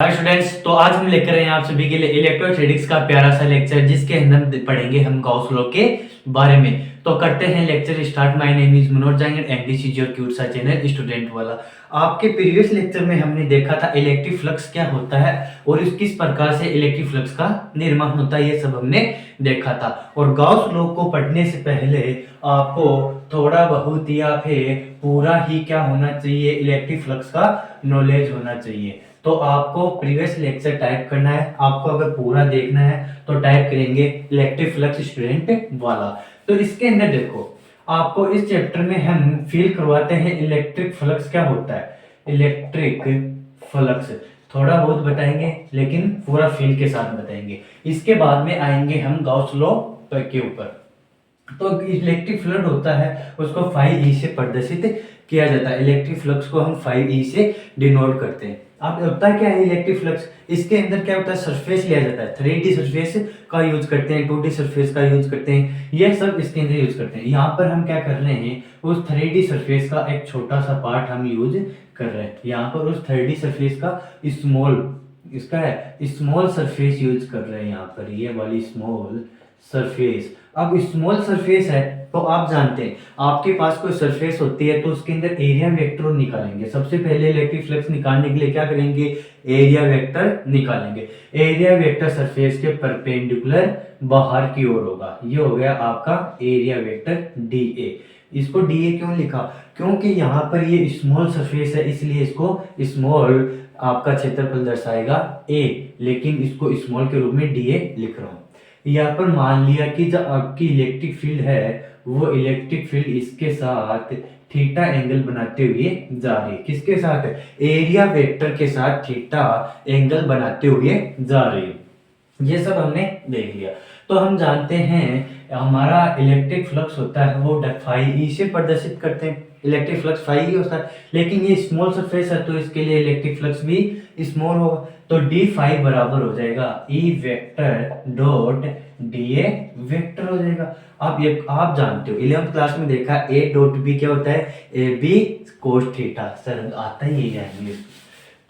Hi students, तो आज हम लेकर आए हैं आप सभी के लिए इलेक्ट्रोस्टैटिक्स का प्यारा सा लेक्चर जिसके अंदर पढ़ेंगे हम गॉस लॉ के बारे में। तो करते हैं lecture start. My name is Manoj Jain and this is your cute सा चैनल स्टूडेंट वाला। आपके प्रीवियस लेक्चर में हमने देखा था इलेक्ट्रिक फ्लक्स क्या होता है और किस प्रकार से इलेक्ट्रिक फ्लक्स का निर्माण होता है, ये सब हमने देखा था। और गॉस लॉ को पढ़ने से पहले आपको थोड़ा बहुत या फिर पूरा ही क्या होना चाहिए, इलेक्ट्रिक फ्लक्स का नॉलेज होना चाहिए। तो आपको प्रीवियस लेक्चर टाइप करना है। आपको अगर पूरा देखना है तो टाइप करेंगे इलेक्ट्रिक फ्लक्स स्टूडेंट वाला। तो इसके अंदर देखो, आपको इस चैप्टर में हम फील करवाते हैं इलेक्ट्रिक फ्लक्स क्या होता है। इलेक्ट्रिक फ्लक्स थोड़ा बहुत बताएंगे लेकिन पूरा फील के साथ बताएंगे। इसके बाद में आएंगे हम गॉस लॉ के ऊपर। तो इलेक्ट्रिक फ्लक्स होता है उसको 5E से प्रदर्शित किया जाता है। इलेक्ट्रिक फ्लक्स को हम 5E से डिनोट करते हैं। अब होता क्या है इलेक्ट्रिक फ्लक्स, इसके अंदर क्या होता है, सरफेस लिया जाता है। 3D सरफेस का यूज करते हैं, 2D सरफेस का यूज करते हैं, ये सब इसके अंदर यूज करते हैं। यहाँ पर हम क्या कर रहे हैं, उस 3D सरफेस का एक छोटा सा पार्ट हम यूज कर रहे हैं। यहाँ पर उस 3D सरफेस का स्मॉल सरफेस यूज कर रहे हैं। यहाँ पर ये वाली स्मॉल सरफेस। अब स्मॉल सरफेस है तो आप जानते हैं आपके पास कोई सरफेस होती है तो उसके अंदर एरिया वेक्टर निकालेंगे। सबसे पहले इलेक्ट्रिक फ्लक्स निकालने के लिए क्या करेंगे, एरिया वेक्टर निकालेंगे। एरिया वेक्टर सरफेस के परपेंडिकुलर बाहर की ओर होगा। ये हो गया आपका एरिया वेक्टर DA। इसको DA क्यों लिखा, क्योंकि यहाँ पर ये स्मॉल सरफेस है इसलिए इसको स्मॉल आपका क्षेत्रफल दर्शाएगा A, लेकिन इसको स्मॉल के रूप में DA लिख रहा हूँ। यहाँ पर मान लिया कि जो आपकी इलेक्ट्रिक फील्ड है वो इलेक्ट्रिक फील्ड इसके साथ थीटा एंगल बनाते हुए जा रही है। किसके साथ, एरिया वेक्टर के साथ थीटा एंगल बनाते हुए जा रही है। ये सब हमने देख लिया। तो हम जानते हैं हमारा इलेक्ट्रिक फ्लक्स होता है वो फाई से प्रदर्शित करते हैं। इलेक्ट्रिक फ्लक्स फाई होता है, लेकिन ये स्मॉल सरफेस है तो इसके लिए इलेक्ट्रिक फ्लक्स भी स्मॉल होगा। तो डी फाई बराबर हो जाएगा E vector dot D A vector हो जाएगा। आप जानते हो 11th क्लास में देखा ए डॉट बी क्या होता है, A B cos theta. Sir आता ही यही है।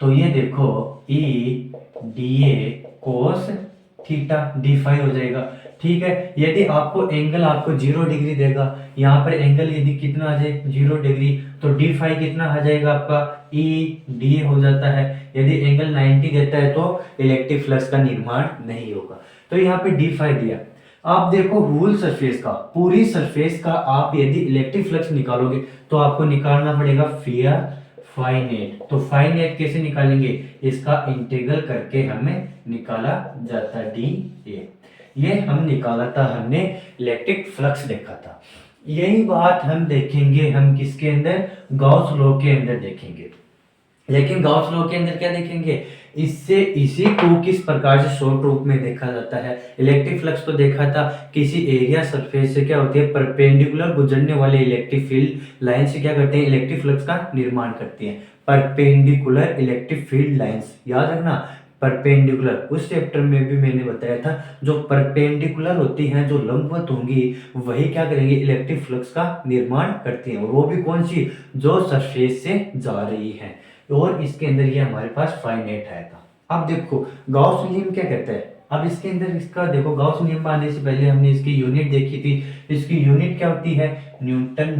तो ये देखो E D A cos theta D phi हो जाएगा। ठीक है, यदि आपको एंगल आपको 0 डिग्री देगा, यहाँ पर एंगल यदि कितना आ जाए 0 डिग्री, तो डी फाई कितना आ जाएगा आपका ई डी हो जाता है। यदि एंगल 90 देता है तो इलेक्ट्रिक फ्लक्स का निर्माण नहीं होगा। तो यहाँ पे डी फाई दिया। आप देखो रूल सरफेस का, पूरी सरफेस का आप यदि इलेक्ट्रिक फ्लक्स निकालोगे तो आपको निकालना पड़ेगा फियर फाइनेट। तो फाइनेट कैसे निकालेंगे, इसका इंटीग्रल करके हमें निकाला जाता डी ए। ये हम निकाला था, हमने इलेक्ट्रिक फ्लक्स देखा था। यही बात हम देखेंगे हम किसके अंदर, गॉस लॉ के अंदर देखेंगे। लेकिन गॉस लॉ के अंदर क्या देखेंगे, इससे इसी को किस प्रकार से शॉर्ट रूप में देखा जाता है। इलेक्ट्रिक फ्लक्स तो देखा था किसी एरिया सरफेस से क्या होती है, परपेंडिकुलर गुजरने वाले इलेक्ट्रिक फील्ड लाइन से क्या करते हैं, इलेक्ट्रिक फ्लक्स का निर्माण करती है। परपेंडिकुलर इलेक्ट्रिक फील्ड लाइंस याद रखना। परपेंडिकुलर उस चैप्टर में भी मैंने बताया था, जो परपेंडिकुलर होती हैं, जो लंबवत होंगी, वही क्या करेंगे, इलेक्ट्रिक फ्लक्स का निर्माण करती हैं। और वो भी कौन सी, जो सरफेस से जा रही है। और इसके अंदर ये हमारे पास फाइनाइट आया था। अब देखो गॉस नियम क्या कहता है। अब इसके अंदर इसका देखो, गॉस नियम आने से पहले हमने इसकी यूनिट देखी थी। इसकी यूनिट क्या होती है, न्यूटन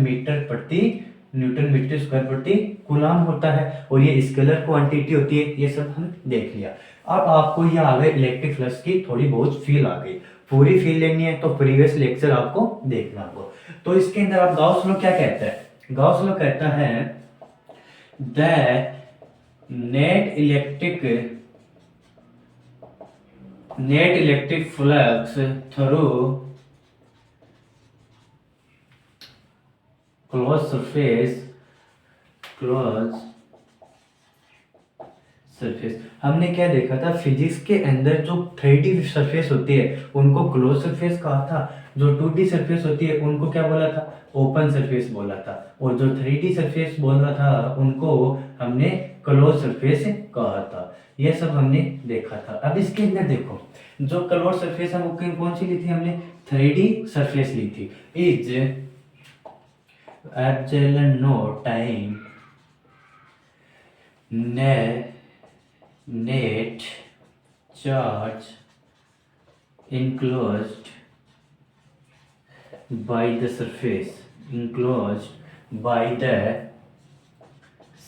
मीटर स्क्वायर प्रति कूलम होता है। और ये स्केलर क्वांटिटी होती है। ये सब हम देख लिया। अब आपको ये आ गए इलेक्ट्रिक फ्लक्स की थोड़ी बहुत फील आ गई। पूरी फील लेनी है तो प्रीवियस लेक्चर आपको देखना होगा। तो इसके अंदर आप गॉस लॉ क्या कहता है, गॉस लॉ कहता है that net electric flux through closed surface हमने क्या देखा था फिजिक्स के अंदर, जो 3D सरफेस होती है उनको क्लोज सरफेस कहा था, जो 2D सरफेस होती है उनको क्या बोला था, ओपन सरफेस बोला था। और जो 3D सरफेस बोला था उनको हमने क्लोज सरफेस कहा था। यह सब हमने देखा था। अब इसके अंदर देखो, जो क्लोज सरफेस है वो कौन सी ली थी हमने, 3D सरफेस ली थी। इज एप्सिलॉन नॉट टाइम ने net charge enclosed by the surface, enclosed by the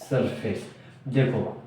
surface। देखो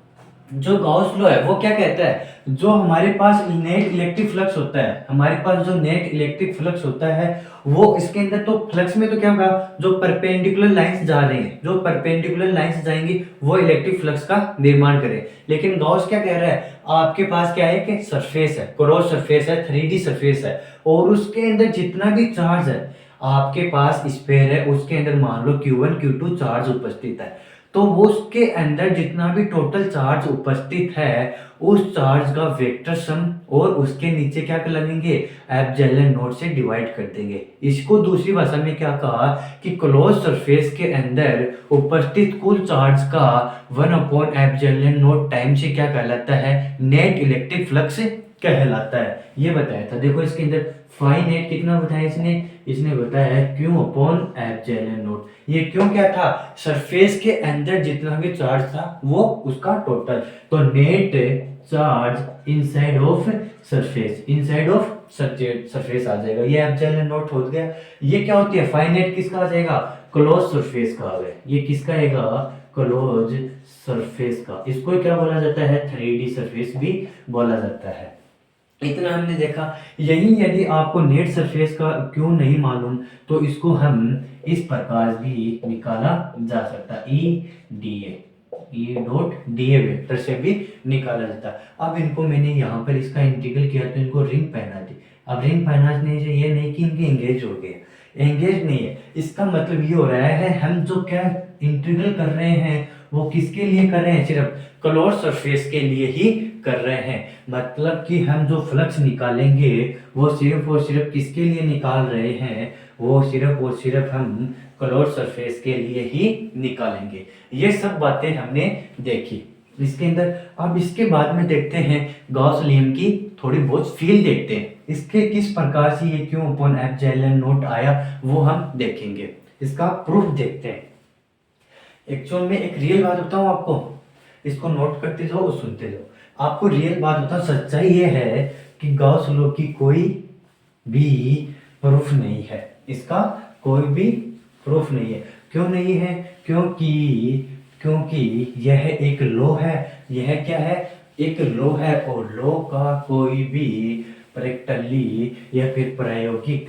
जो गॉस लॉ है वो क्या कहता है, जो हमारे पास नेट इलेक्ट्रिक फ्लक्स होता है, हमारे पास जो नेट इलेक्ट्रिक फ्लक्स होता है वो इसके अंदर, तो फ्लक्स में तो क्या होगा, जो परपेंडिकुलर लाइंस जा रहे हैं, जो परपेंडिकुलर लाइंस जाएंगी वो इलेक्ट्रिक फ्लक्स का निर्माण करें। लेकिन गॉस क्या कह रहा है, आपके पास क्या है कि सरफेस है, क्रॉस सरफेस है, 3D सरफेस है, और उसके अंदर जितना भी चार्ज है आपके पास स्फीयर है, उसके अंदर मान लो Q1 Q2 चार्ज उपस्थित है, तो वो उसके अंदर जितना भी टोटल चार्ज उपस्थित है उस चार्ज का वेक्टर सम और उसके नीचे क्या कर लगेंगे, एप्सिलॉन नॉट से डिवाइड कर देंगे। इसको दूसरी भाषा में क्या कहा कि क्लोज सरफेस के अंदर उपस्थित कुल चार्ज का 1/एप्सिलॉन नॉट टाइम से क्या कहलाता है, नेट इलेक्ट्रिक फ्लक्स कहलाता है। ये बताया था। देखो इसके अंदर फाई नेट कितना बताया इसने बताया Q/एप्सिलॉन नॉट। ये क्यों क्या था, सरफेस के अंदर जितना भी चार्ज था वो उसका टोटल, तो net charge inside of surface, inside of surface आ जाएगा, ये एप्सिलॉन नॉट हो गया। ये क्या होती है, फाई नेट किसका आ जाएगा, क्लोज सरफेस का आ गया। ये किसका आएगा, क्लोज सरफेस का। इसको क्या बोला जाता है, 3D सरफेस भी बोला जाता है। इतना हमने देखा। यही यदि आपको नेट सरफेस का क्यों नहीं मालूम तो इसको हम इस प्रकार भी निकाला जा सकता, E.dA वेक्टर से भी निकाला जाता। अब इनको मैंने यहाँ पर इसका इंटीग्रल किया तो इनको रिंग पहना दी। अब रिंग पहनाने से ये नहीं कि इनके एंगेज हो गए, एंगेज नहीं है। इसका मतलब ये हो रहा है हम जो क्या इंटीग्रल कर रहे हैं वो किसके लिए कर रहे हैं, सिर्फ क्लोज सरफेस के लिए ही कर रहे हैं। मतलब कि हम जो फ्लक्स निकालेंगे वो सिर्फ और सिर्फ किसके लिए निकाल रहे हैं, वो सिर्फ और सिर्फ हम क्लोज सरफेस के लिए ही निकालेंगे। ये सब बातें हमने देखी इसके अंदर। अब इसके बाद में देखते हैं गॉस नियम की थोड़ी बहुत फील देखते हैं, इसके किस प्रकार से ये Q/एप्सिलॉन नॉट आया वो हम देखेंगे। इसका प्रूफ देखते हैं। एक्चुअल में एक रियल बात बताऊं आपको, इसको नोट करते जाओ और सुनते जाओ। आपको रियल बात बताऊं, सच्चाई ये है कि गॉस लॉ की कोई भी प्रूफ नहीं है, इसका कोई भी प्रूफ नहीं है। क्यों नहीं है, क्योंकि यह एक लॉ है। यह क्या है, एक लॉ है, और लॉ का कोई भी प्रैक्टिकली या फिर प्रायोगिक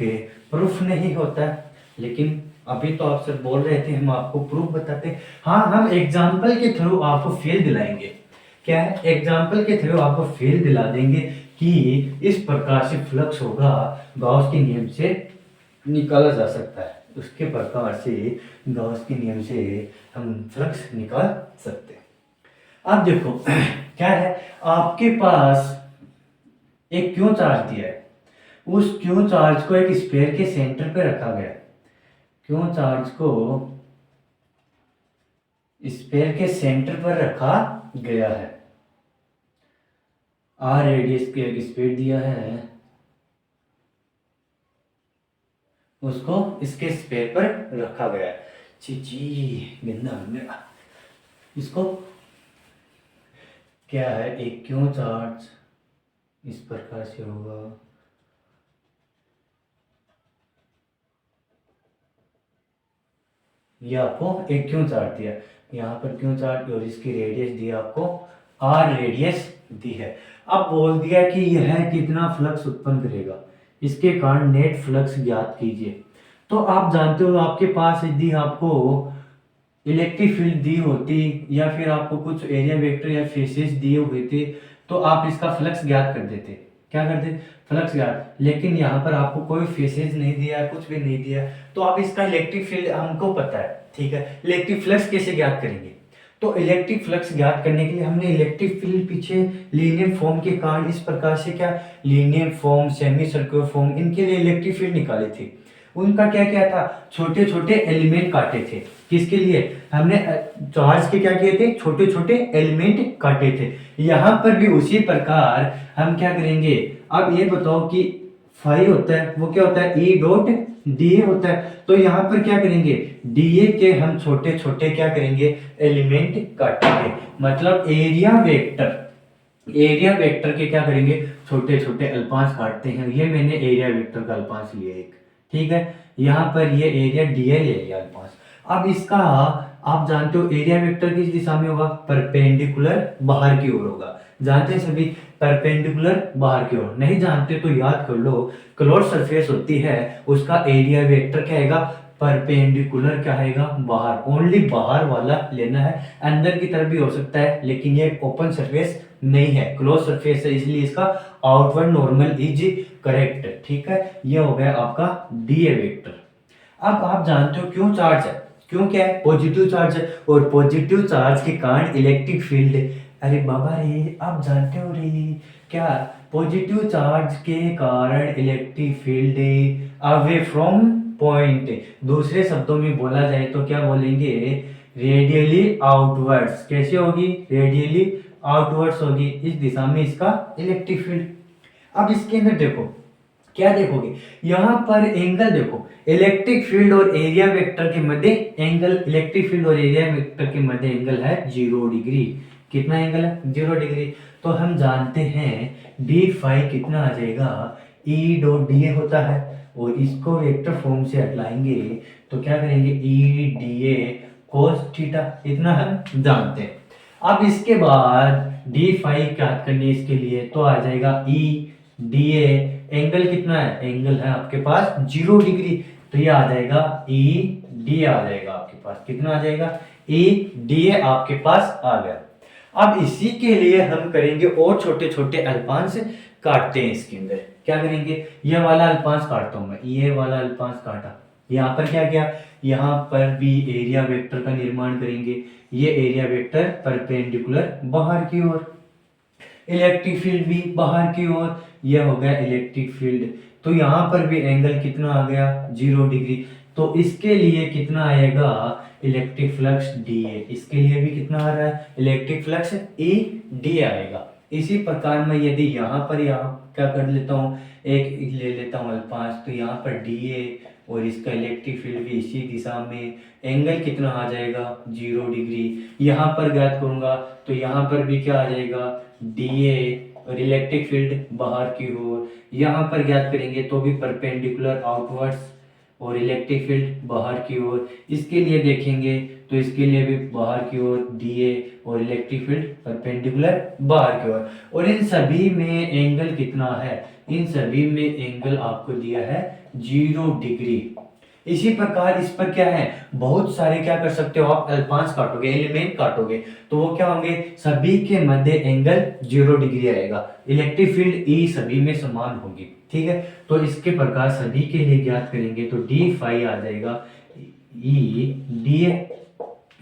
प्रूफ नहीं होता। लेकिन अभी तो आप सर बोल रहे थे हम आपको प्रूफ बताते हैं। हाँ, हम एग्जाम्पल के थ्रू आपको फील दिलाएंगे। क्या है, एग्जाम्पल के थ्रू आपको फील दिला देंगे कि इस प्रकार से फ्लक्स होगा, गॉस के नियम से निकाला जा सकता है। उसके प्रकार से गॉस के नियम से हम फ्लक्स निकाल सकते हैं। अब देखो क्या है, आपके पास एक क्यू चार्ज दिया है, उस क्यू चार्ज को एक स्फीयर के सेंटर पे रखा गया है। क्यू चार्ज को स्फीयर के सेंटर पर रखा गया है। आर रेडियस की एक स्पीड दिया है, उसको इसके स्फीयर पर रखा गया है। गंदा इसको क्या है, एक क्यू चार्ज इस प्रकार से होगा। ये आपको एक क्यू चार्ज दिया, यहाँ पर क्यू चार्ज और इसकी रेडियस दी आपको आर रेडियस दी है। अब बोल दिया कि यह कितना फ्लक्स उत्पन्न करेगा, इसके कारण नेट फ्लक्स ज्ञात कीजिए। तो आप जानते हो आपके पास यदि आपको इलेक्ट्रिक फील्ड दी होती या फिर आपको कुछ एरिया वेक्टर या फेसेस दिए हुए थे तो आप इसका फ्लक्स ज्ञात कर देते। क्या करते, फ्लक्स ज्ञात। लेकिन यहाँ पर आपको कोई फेसेस नहीं दिया, कुछ भी नहीं दिया, तो आप इसका इलेक्ट्रिक फील्ड हमको पता है, ठीक है। इलेक्ट्रिक फ्लक्स कैसे ज्ञात करेंगे, तो इलेक्ट्रिक फ्लक्स ज्ञात करने के लिए हमने इलेक्ट्रिक फील्ड पीछे लीनियर फॉर्म के कारण इस प्रकार से क्या linear form, semi circular form, इनके लिए इलेक्ट्रिक फील्ड निकाले थे। उनका क्या क्या था, छोटे छोटे एलिमेंट काटे थे। किसके लिए, हमने चार्ज के क्या किए थे, छोटे छोटे एलिमेंट काटे थे। यहाँ पर भी उसी प्रकार हम क्या करेंगे। अब ये बताओ कि फाई होता है वो क्या होता है, E डॉट डीए होता है। तो यहाँ पर क्या करेंगे, डीए के हम छोटे छोटे क्या करेंगे, एलिमेंट काटेंगे। मतलब एरिया वेक्टर, एरिया वेक्टर के क्या करेंगे, छोटे छोटे अल्पांश काटते हैं। ये मैंने एरिया वेक्टर का अल्पांश लिया एक, ठीक है। यहाँ पर ये एरिया डीएल ले लिया अल्पांश। अब इसका आप जानते हो एरिया वेक्टर किस दिशा में होगा, परपेंडिकुलर बाहर की ओर होगा। जानते हैं सभी, परपेंडिकुलर बाहर की ओर। नहीं जानते तो याद कर लो, क्लोज सरफेस होती है उसका एरिया वेक्टर क्या आएगा, परपेंडिकुलर क्या आएगा, बाहर। ओनली बाहर वाला लेना है, अंदर की तरफ भी हो सकता है, लेकिन ये ओपन सरफेस नहीं है, क्लोज सरफेस है, इसलिए इसका आउटवर्ड नॉर्मल इज करेक्ट, ठीक है। ये हो गया आपका डीए वेक्टर। अब आप जानते हो क्यों चार्ज है, क्यों क्या है, पॉजिटिव चार्ज है, और पॉजिटिव चार्ज के कारण इलेक्ट्रिक फील्ड। अरे बाबा रे, आप जानते हो रे क्या, पॉजिटिव चार्ज के कारण electric field away from point, दूसरे शब्दों में बोला जाए तो क्या बोलेंगे, रेडियली आउटवर्ड्स। कैसे होगी, रेडियली आउटवर्ड्स होगी, इस दिशा में इसका इलेक्ट्रिक फील्ड। अब इसके अंदर देखो क्या देखोगे, यहाँ पर एंगल देखो, इलेक्ट्रिक फील्ड और एरिया वेक्टर के मध्य एंगल, इलेक्ट्रिक फील्ड और एरिया वेक्टर के मध्य एंगल है 0 डिग्री। कितना एंगल है, 0 डिग्री। तो हम जानते हैं डी फाई कितना आ जाएगा, ई डॉट डी ए होता है, और इसको वेक्टर फॉर्म से हटाएंगे तो क्या करेंगे, ई डी ए कोस थीटा, इतना हम जानते हैं। अब इसके बाद डी फाई क्या करनी है इसके लिए, तो आ जाएगा ई डी ए, एंगल कितना है, एंगल है आपके पास 0 डिग्री, तो ये आ जाएगा ई डी आ जाएगा आपके पास, कितना आ जाएगा, ई डी ए आपके पास आ गया। अब इसी के लिए हम करेंगे और छोटे छोटे अल्पांश काटते हैं इसके अंदर। क्या करेंगे, ये वाला अल्पांश काटता हूं मैं, ये वाला अल्पांश काटा, यहाँ पर क्या किया, यहाँ पर भी एरिया वेक्टर का निर्माण करेंगे। ये एरिया वेक्टर परपेंडिकुलर बाहर की ओर, इलेक्ट्रिक फील्ड भी बाहर की ओर, यह हो गया इलेक्ट्रिक फील्ड। तो यहाँ पर भी एंगल कितना आ गया, 0 डिग्री। तो इसके लिए कितना आएगा, इलेक्ट्रिक फ्लक्स डी ए, इसके लिए भी कितना आ रहा है, इलेक्ट्रिक फ्लक्स ई डी आएगा। इसी प्रकार मैं यदि यहाँ पर यहाँ क्या कर लेता हूँ, एक ले लेता हूँ अल्पांश, तो यहाँ पर डी ए और इसका इलेक्ट्रिक फील्ड भी इसी दिशा में, एंगल कितना आ जाएगा, 0 डिग्री। यहाँ पर ज्ञात करूंगा तो यहाँ पर भी क्या आ जाएगा, डी ए और इलेक्ट्रिक फील्ड बाहर की ओर। यहाँ पर ज्ञात करेंगे तो भी परपेंडिकुलर आउटवर्ड्स और इलेक्ट्रिक फील्ड बाहर की ओर। इसके लिए देखेंगे तो इसके लिए भी बाहर की ओर डी ए और इलेक्ट्रिक फील्ड परपेंडिकुलर बाहर की ओर। और इन सभी में एंगल कितना है, इन सभी में एंगल आपको दिया है 0 डिग्री। इसी प्रकार इस पर क्या है, बहुत सारे क्या कर सकते हो आप, अल्पांश काटोगे, एलिमेंट काटोगे, तो वो क्या होंगे, सभी के मध्य एंगल 0 डिग्री आएगा, इलेक्ट्रिक फील्ड ई सभी में समान होगी, ठीक है। तो इसके प्रकार सभी के लिए ज्ञात करेंगे तो डी फाई आ जाएगा ई डी ए,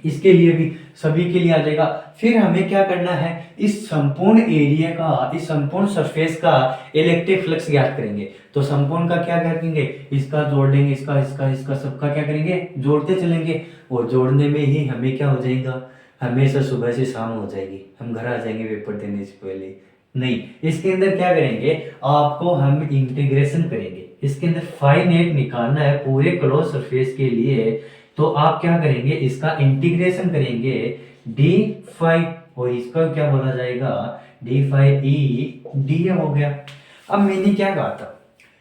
इसके लिए भी सभी के लिए आ जाएगा। फिर हमें क्या करना है, इस संपूर्ण एरिया का, इस संपूर्ण सरफेस का इलेक्ट्रिक फ्लक्स ज्ञात करेंगे। तो संपूर्ण का क्या ज्ञात करेंगे, इसका जोड़ लेंगे, इसका इसका इसका सबका क्या करेंगे, जोड़ते चलेंगे, और जोड़ने में ही हमें क्या हो जाएगा, हमेशा सुबह से शाम हो जाएगी, हम घर आ जाएंगे पेपर देने से पहले। नहीं, इसके अंदर क्या करेंगे, आपको हम इंटीग्रेशन करेंगे, इसके अंदर फाई नेट निकालना है पूरे क्लोज सरफेस के लिए। तो आप क्या करेंगे, इसका इंटीग्रेशन करेंगे डी फाई, और इसका क्या बोला जाएगा, डी फाई ई डी हो गया। अब मैंने क्या कहा था,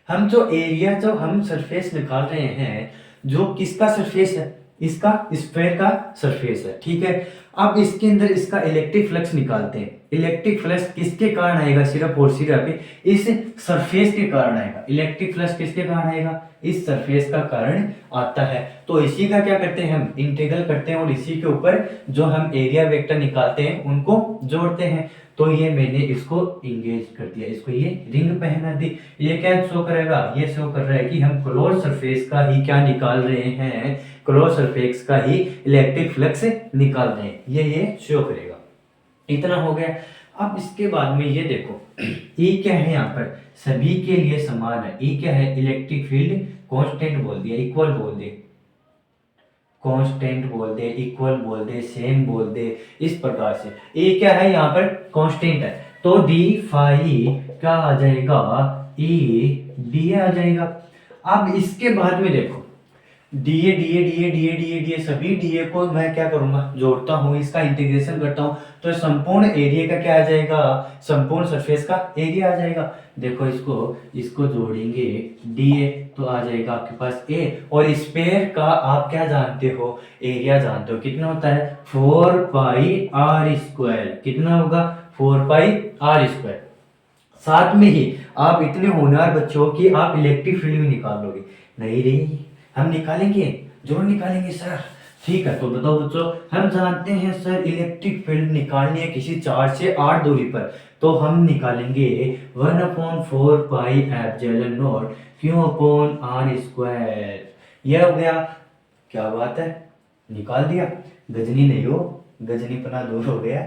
हम जो एरिया, जो हम सरफेस निकाल रहे हैं, जो किसका सरफेस है, इसका स्फेयर का सरफेस है, ठीक है। अब इसके अंदर इसका इलेक्ट्रिक फ्लक्स निकालते हैं। इलेक्ट्रिक फ्लक्स किसके कारण आएगा, सिर्फ और सिर्फ इस सरफेस के कारण आएगा। इलेक्ट्रिक फ्लक्स किसके कारण आएगा, इस सरफेस का कारण आता है। तो इसी का क्या करते हैं, हम इंटीग्रल करते हैं, और इसी के ऊपर जो हम एरिया वेक्टर निकालते हैं उनको जोड़ते हैं। तो ये मैंने इसको इंगेज कर दिया, इसको ये रिंग पहना दी। ये क्या शो करेगा, ये शो कर रहा है कि हम क्लोज सरफेस का ही क्या निकाल रहे हैं, क्लोज सरफेस का ही इलेक्ट्रिक फ्लक्स निकाल रहे हैं, ये शो करेगा। इतना हो गया। अब इसके बाद में ये देखो ई क्या है, यहाँ पर सभी के लिए समान है। ई क्या है, इलेक्ट्रिक फील्ड कांस्टेंट बोल दिया, इक्वल बोल दे, कांस्टेंट बोल दे, इक्वल बोल दे, सेम बोल दे, इस प्रकार से। ए क्या है, यहाँ पर कांस्टेंट है, तो डी फाई क्या आ जाएगा, ई डी आ जाएगा। अब इसके बाद में देखो, डी ए सभी डी ए को मैं क्या करूंगा, जोड़ता हूँ, इसका इंटीग्रेशन करता हूँ, तो संपूर्ण एरिया का क्या आ जाएगा, संपूर्ण सरफेस का एरिया आ जाएगा। देखो इसको इसको जोड़ेंगे डी ए, तो आ जाएगा आपके पास ए। और स्पेयर का आप क्या जानते हो, एरिया जानते हो कितना होता है, 4 पाई r स्क्वायर। कितना होगा, 4 पाई r स्क्वायर। साथ में ही आप इतने होनहार बच्चों की आप इलेक्ट्रिक फील्ड भी निकाल लोगे। नहीं रही, हम निकालेंगे, जरूर निकालेंगे सर। ठीक है, तो बताओ बच्चों, हम जानते हैं सर इलेक्ट्रिक फील्ड निकालनी है किसी चार्ज से r दूरी पर, तो हम निकालेंगे 1/4 pi epsilon naught Q upon R square. यह हो गया, क्या बात है, निकाल दिया। गजनी नहीं हो, गजनी पना दूर हो गया।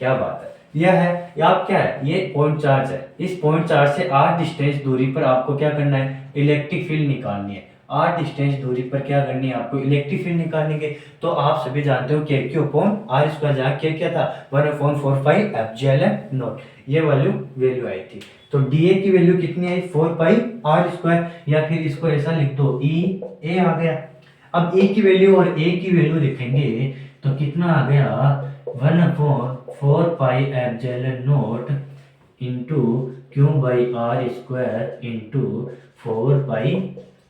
क्या बात है, यह है, ये आप क्या है, ये पॉइंट चार्ज है। इस पॉइंट चार्ज से r डिस्टेंस दूरी पर आपको क्या करना है, इलेक्ट्रिक फील्ड निकालनी है। r डिस्टेंस दूरी पर क्या करनी है, आपको इलेक्ट्रिक फील्ड निकालनी है। तो आप सभी जानते हो के क्यू अपॉन आर स्क्वायर, जहाँ के क्या था, 1/4 पाई एप्सिलॉन नॉट। ये वैल्यू वैल्यू आई थी। तो डी ए की वैल्यू कितनी आई, 4 पाई r स्क्वायर, या फिर इसको ऐसा लिख दो ई ए आ गया। अब ए की वैल्यू और ए की वैल्यू लिखेंगे तो कितना आ गया, 1/4 pi epsilon naught into Q by R square into 4 pi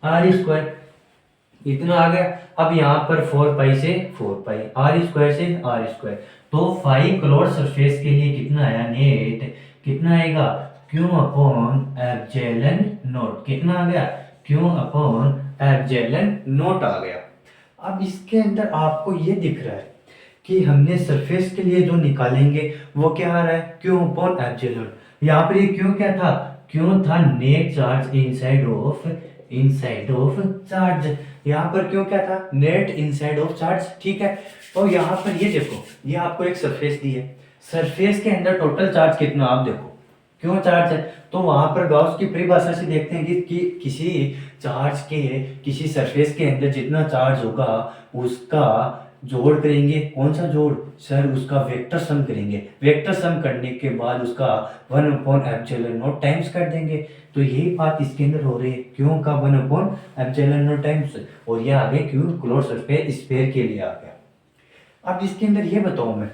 r square. इतना आ गया। अब यहाँ पर 4 पाई से 4 पाई, आर स्क्वायर से आर स्क्वायर, तो 5 क्लोज सरफेस के लिए कितना आया नेट, कितना आएगा, क्यू अपॉन एप्सिलॉन नॉट। कितना आ गया, क्यू अपॉन एप्सिलॉन नॉट आ गया। अब इसके अंदर आपको ये दिख रहा है कि हमने सरफेस के लिए जो निकालेंगे वो क्या आ रहा है, क्यू अपॉन एप्सिलॉन। यहाँ पर ये क्यू क्या था, क्यू था net charge inside of charge. यहाँ पर क्यों क्या था, नेट इनसाइड ऑफ चार्ज। ठीक है, तो यहाँ पर ये देखो, ये आपको एक सरफेस दी है, सरफेस के अंदर टोटल चार्ज कितना, आप देखो क्यों चार्ज है, तो वहां पर गॉस की परिभाषा से देखते हैं कि किसी चार्ज के, किसी सरफेस के अंदर जितना चार्ज होगा उसका जोड़ करेंगे। कौन सा जोड़ सर, उसका वेक्टर सम करेंगे। वेक्टर सम करने के बाद उसका 1/एप्सिलॉन नॉट टाइम्स कर देंगे। तो यही बात इसके अंदर हो रही है, क्यों का 1/एप्सिलॉन नॉट टाइम्स, और ये आगे क्यू क्लोज सरफेस स्फीयर के लिए आ गया। अब इसके अंदर ये बताऊं मैं,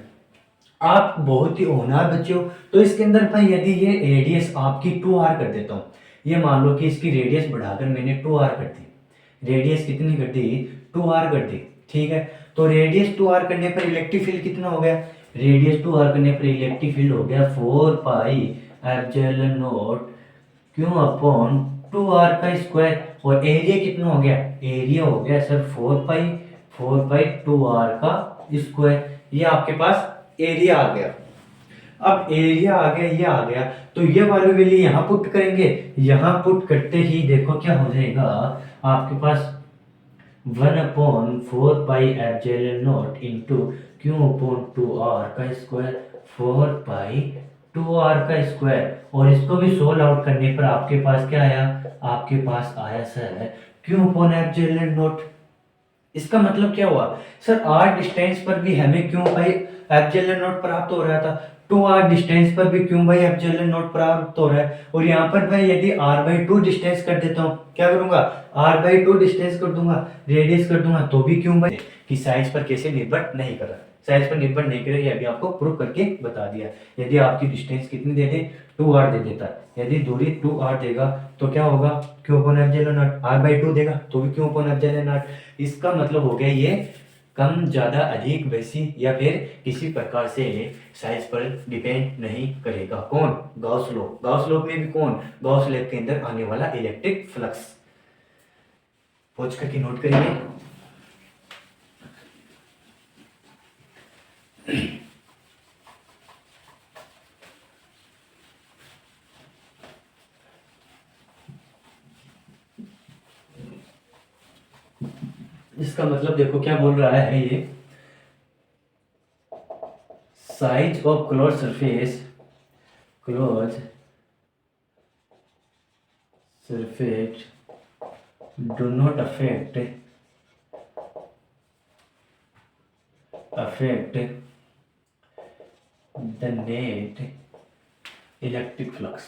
आप बहुत ही होनहार बच्चे हो, तो इसके अंदर भाई यदि ये रेडियस आपकी 2r कर देता हूँ, ये मान लो कि इसकी रेडियस बढ़ाकर मैंने 2r कर दी, रेडियस कितनी कर दी, 2r कर दी। ठीक है, तो रेडियस 2r करने पर इलेक्ट्रिक फील्ड कितना हो गया, रेडियस 2r करने पर इलेक्ट्रिक फील्ड हो गया 4 पाई एप्सिलॉन नॉट क्यों अपॉन 2r का स्क्वायर। और एरिया कितना हो गया, एरिया हो गया सर 4 पाई 2r का स्क्वायर। ये आपके पास एरिया आ गया। अब एरिया आ गया, ये आ गया, तो ये वाली वैल्यू यहाँ पुट करेंगे। यहाँ पुट करते ही देखो क्या हो जाएगा, आपके पास 1/4 pi epsilon naught into Q upon 2r का स्क्वायर, 4 पाई 2r का स्क्वायर। और इसको भी सोल्व आउट करने पर आपके पास क्या आया, आपके पास आया sir Q upon epsilon not. इसका मतलब क्या हुआ सर, आर डिस्टेंस पर भी हमें क्यों भाई एप्सिलॉन नॉट प्राप्त हो रहा था, 2r डिस्टेंस पर भी क्यों भाई एप्सिलॉन नॉट प्राप्त हो रहा है। और यहाँ पर भाई यदि r/2 डिस्टेंस कर देता हूँ, क्या करूंगा, r/2 डिस्टेंस कर दूंगा, रेडियस कर दूंगा, तो भी क्यों भाई, कि साइज पर कैसे निर्भर नहीं कर रहा, साइज पर निर्भर नहीं करे, अभी आपको प्रूव करके बता दिया। यदि आपकी डिस्टेंस कितनी दे दे, 2r दे देता, यदि दूरी 2r देगा तो क्या होगा, Q upon epsilon not. r/2 देगा तो भी क्यू अपॉन एप्सिलॉन नॉट। इसका मतलब हो गया ये कम ज्यादा अधिक वैसी या फिर किसी प्रकार से साइज पर डिपेंड नहीं करेगा। कौन, गॉस लॉ। गॉस लॉ में भी कौन, गॉस लॉ के अंदर आने वाला इलेक्ट्रिक फ्लक्स। पहुंच करके नोट करिए। इसका मतलब देखो क्या बोल रहा है ये, size of close surface do not affect the net electric flux।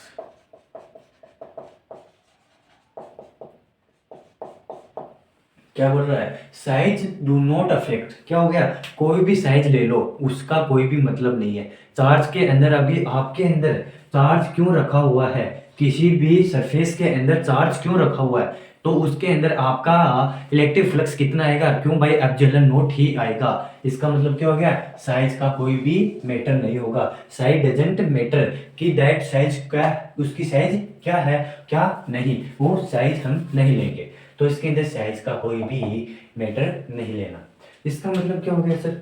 क्या बोल रहा है, साइज डू नॉट अफेक्ट, क्या हो गया, कोई भी साइज ले लो उसका कोई भी मतलब नहीं है। चार्ज के अंदर अभी आपके अंदर चार्ज क्यों रखा हुआ है, किसी भी सरफेस के अंदर चार्ज क्यों रखा हुआ है, तो उसके अंदर आपका इलेक्ट्रिक फ्लक्स कितना आएगा, क्यों भाई, एप्सिलॉन नॉट ही आएगा। इसका मतलब क्या हो गया, साइज का कोई भी मैटर नहीं होगा, साइज डजंट मैटर कि दैट साइज क्या, उसकी साइज क्या है क्या नहीं, वो साइज हम नहीं लेंगे। तो इसके अंदर साइज का कोई भी मैटर नहीं लेना। इसका मतलब क्या हो गया सर,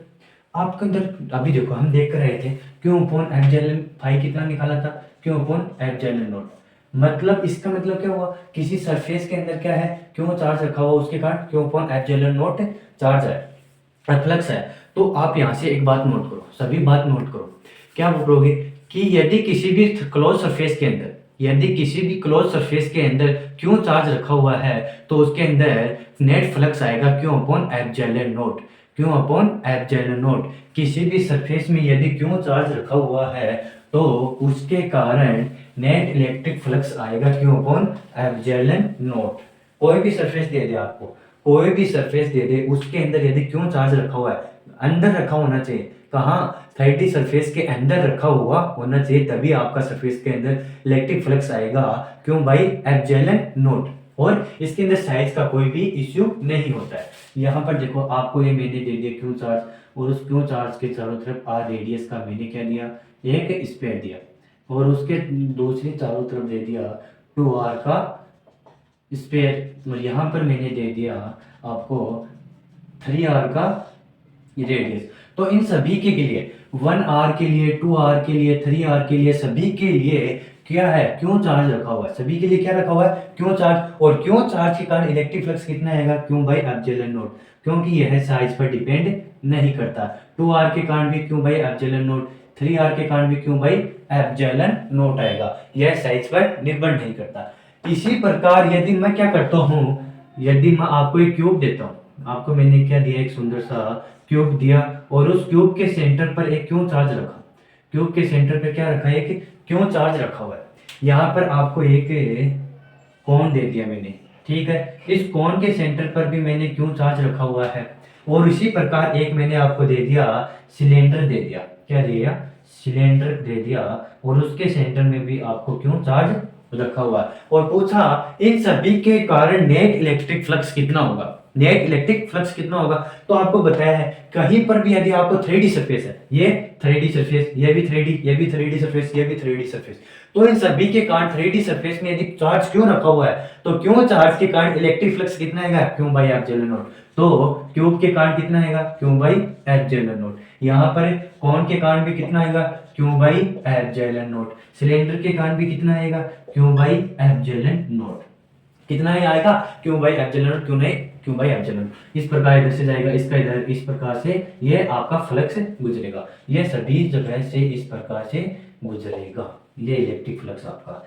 आपके अंदर अभी देखो हम देख कर रहे थे क्यों अपॉन एप्सिलॉन फाई कितना निकाला था, क्यों अपॉन एप्सिलॉन नॉट। मतलब इसका मतलब क्या हुआ, किसी सरफेस के अंदर क्या है, क्यों चार्ज रखा हुआ उसके कारण क्यों अपॉन एप्सिलॉन नॉट चार्ज है, फ्लक्स है। तो आप यहाँ से एक बात नोट करो, सभी बात नोट करो, क्या बोलोगे कि यदि किसी भी क्लोज सरफेस के अंदर, यदि किसी भी क्लोज सरफेस के अंदर क्यों चार्ज रखा हुआ है, तो उसके अंदर नेट फ्लक्स आएगा क्यों अपॉन एप्सिलॉन नॉट, क्यों अपॉन एप्सिलॉन नॉट। किसी भी सरफेस में यदि क्यों चार्ज रखा हुआ है तो उसके कारण नेट इलेक्ट्रिक फ्लक्स आएगा क्यों अपॉन एप्सिलॉन नॉट। कोई भी सरफेस दे दे आपको, कोई भी सरफेस दे दे, उसके अंदर यदि क्यों चार्ज रखा हुआ है, अंदर रखा होना चाहिए, कहाँ, 3D सरफेस के अंदर रखा हुआ होना चाहिए, तभी आपका सरफेस के अंदर इलेक्ट्रिक फ्लक्स आएगा क्यों भाई, एप्सिलॉन नॉट। और इसके अंदर साइज का कोई भी इश्यू नहीं होता है। यहाँ पर देखो आपको ये मैंने दे दिया क्यों चार्ज, और उस क्यों चार्ज के चारों तरफ आर रेडियस का मैंने क्या दिया, एक स्पेयर दिया, और उसके दूसरी चारों तरफ दे दिया 2r का स्पेयर, और यहाँ पर मैंने दे दिया आपको 3r का रेडियस। तो इन सभी के लिए 1r के लिए, 2r के लिए, 3r के लिए, सभी के लिए क्या है, क्यों चार्ज रखा हुआ है, सभी के लिए क्या रखा हुआ है, क्यों चार्ज। और क्यों चार्ज के कारण इलेक्ट्रिक फ्लक्स कितना आएगा, क्यों भाई, एप्सिलॉन नॉट, क्योंकि यह साइज पर डिपेंड नहीं करता। 2r के कारण भी क्यों भाई, एप्सिलॉन नॉट, 3r के कारण भी क्यों भाई, एप्सिलॉन नॉट आएगा, यह साइज पर निर्भर नहीं करता। इसी प्रकार यदि मैं क्या करता हूँ, यदि मैं आपको एक क्यूब देता हूँ, आपको मैंने क्या दिया, एक सुंदर सा क्यूब दिया, और उस क्यूब के सेंटर पर एक क्यों चार्ज रखा, क्यूब के सेंटर पर क्या रखा है, एक क्यों चार्ज रखा हुआ है। यहाँ पर आपको एक कोन दे दिया मैंने, ठीक है, इस कोन के सेंटर पर भी मैंने क्यों चार्ज रखा हुआ है। और इसी प्रकार एक मैंने आपको दे दिया सिलेंडर दे दिया, क्या दे दिया, सिलेंडर दे दिया, और उसके सेंटर में भी आपको क्यों चार्ज रखा हुआ है। और पूछा इन सभी के कारण नेट इलेक्ट्रिक फ्लक्स कितना होगा, नेट इलेक्ट्रिक फ्लक्स कितना होगा। तो आपको बताया है कहीं पर भी यदि आपको 3D सरफेस है, ये 3D सरफेस, ये भी 3D, ये भी 3D सरफेस, ये भी 3D सरफेस, तो इन सभी के कारण 3D सरफेस में यदि चार्ज क्यों रखा हुआ है, तो क्यों चार्ज के कारण इलेक्ट्रिक फ्लक्स कितना आएगा, क्यों भाई, एप्सिलॉन नॉट। तो क्यूब के कारण कितना आएगा, क्यों भाई, एप्सिलॉन नॉट। यहाँ पर कौन के कारण भी कितना आएगा, क्यों भाई, एप्सिलॉन नॉट। सिलेंडर के कारण भी कितना आएगा, क्यों भाई, एप्सिलॉन नॉट। कितना ही आएगा, क्यों भाई, एप्सिलॉन नॉट, क्यों नहीं, क्यों भाई, एप्सिलॉन। इस प्रकार इधर से जाएगा, इसका इधर, इस प्रकार से ये आपका फ्लक्स गुजरेगा, ये सभी जगह से इस प्रकार से गुजरेगा, ये इलेक्ट्रिक फ्लक्स आपका,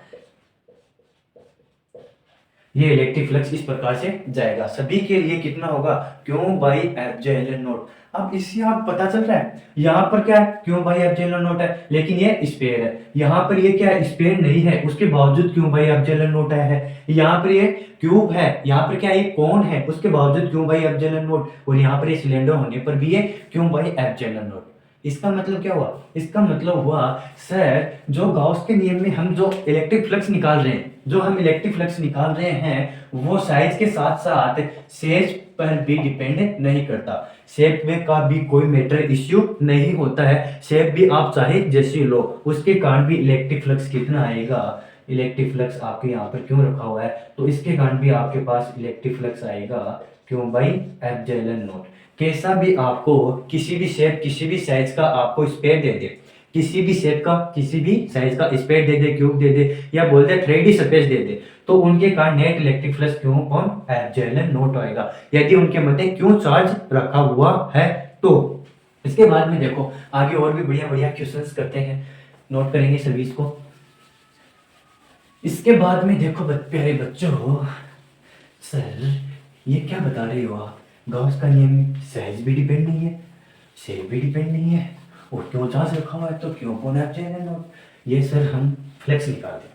ये इलेक्ट्रिक फ्लक्स इस प्रकार से जाएगा, सभी के लिए कितना होगा, क्यों भाई, एप्सिलॉन नॉट। अब इससे आप पता चल रहा है यहाँ पर क्या है, क्यों भाई, एप्सिलॉन नॉट है, लेकिन ये स्पेयर है, यहाँ पर ये क्या है, स्पेयर नहीं है, उसके बावजूद क्यों भाई, एप्सिलॉन नॉट है। यहाँ पर ये क्यूब है, यहाँ पर क्या है, कोन है, उसके बावजूद क्यों भाई, एप्सिलॉन नॉट। और यहाँ पर ये सिलेंडर होने पर भी ये क्यों भाई, एप्सिलॉन नॉट। इसका मतलब क्या हुआ, इसका मतलब हुआ सर जो गॉस के नियम में हम जो इलेक्ट्रिक फ्लक्स निकाल रहे हैं, जो हम इलेक्ट्रिक फ्लक्स निकाल रहे हैं, वो साइज के साथ साथ शेप पर भी डिपेंड नहीं करता, शेप में का भी कोई मैटर इश्यू नहीं होता है, शेप भी आप चाहे जैसी लो, उसके कारण भी इलेक्ट्रिक फ्लक्स कितना आएगा, इलेक्ट्रिक फ्लक्स आपके यहाँ पर क्यों रखा हुआ है, तो इसके कारण भी आपके पास इलेक्ट्रिक फ्लक्स आएगा क्यों भाई, एप्सिलॉन नॉट। कैसा भी आपको किसी भी शेप, किसी भी साइज का आपको स्पेयर दे दे, किसी भी शेप का, किसी भी साइज का स्पेयर दे दे, क्यूब दे दे, या बोल दे 3D सरफेस दे दे, तो उनके कारण नेट इलेक्ट्रिक फ्लक्स क्यों कौन, एप्सिलॉन नॉट आएगा, यदि उनके मध्य क्यों चार्ज रखा हुआ है तो। इसके बाद में देखो आगे और भी बढ़िया बढ़िया क्वेश्चंस करते हैं, नोट करेंगे सभी इसको। इसके बाद में देखो प्यारे बच्चों, सर ये क्या बता रहे हो आप, गॉस का नियम साइज भी डिपेंड नहीं है, शेप भी डिपेंड नहीं है, और क्यों चार्ज रखा हुआ है, तो क्यों कौन एप्सिलॉन नॉट। ये सर हम फ्लेक्स निकालते हैं,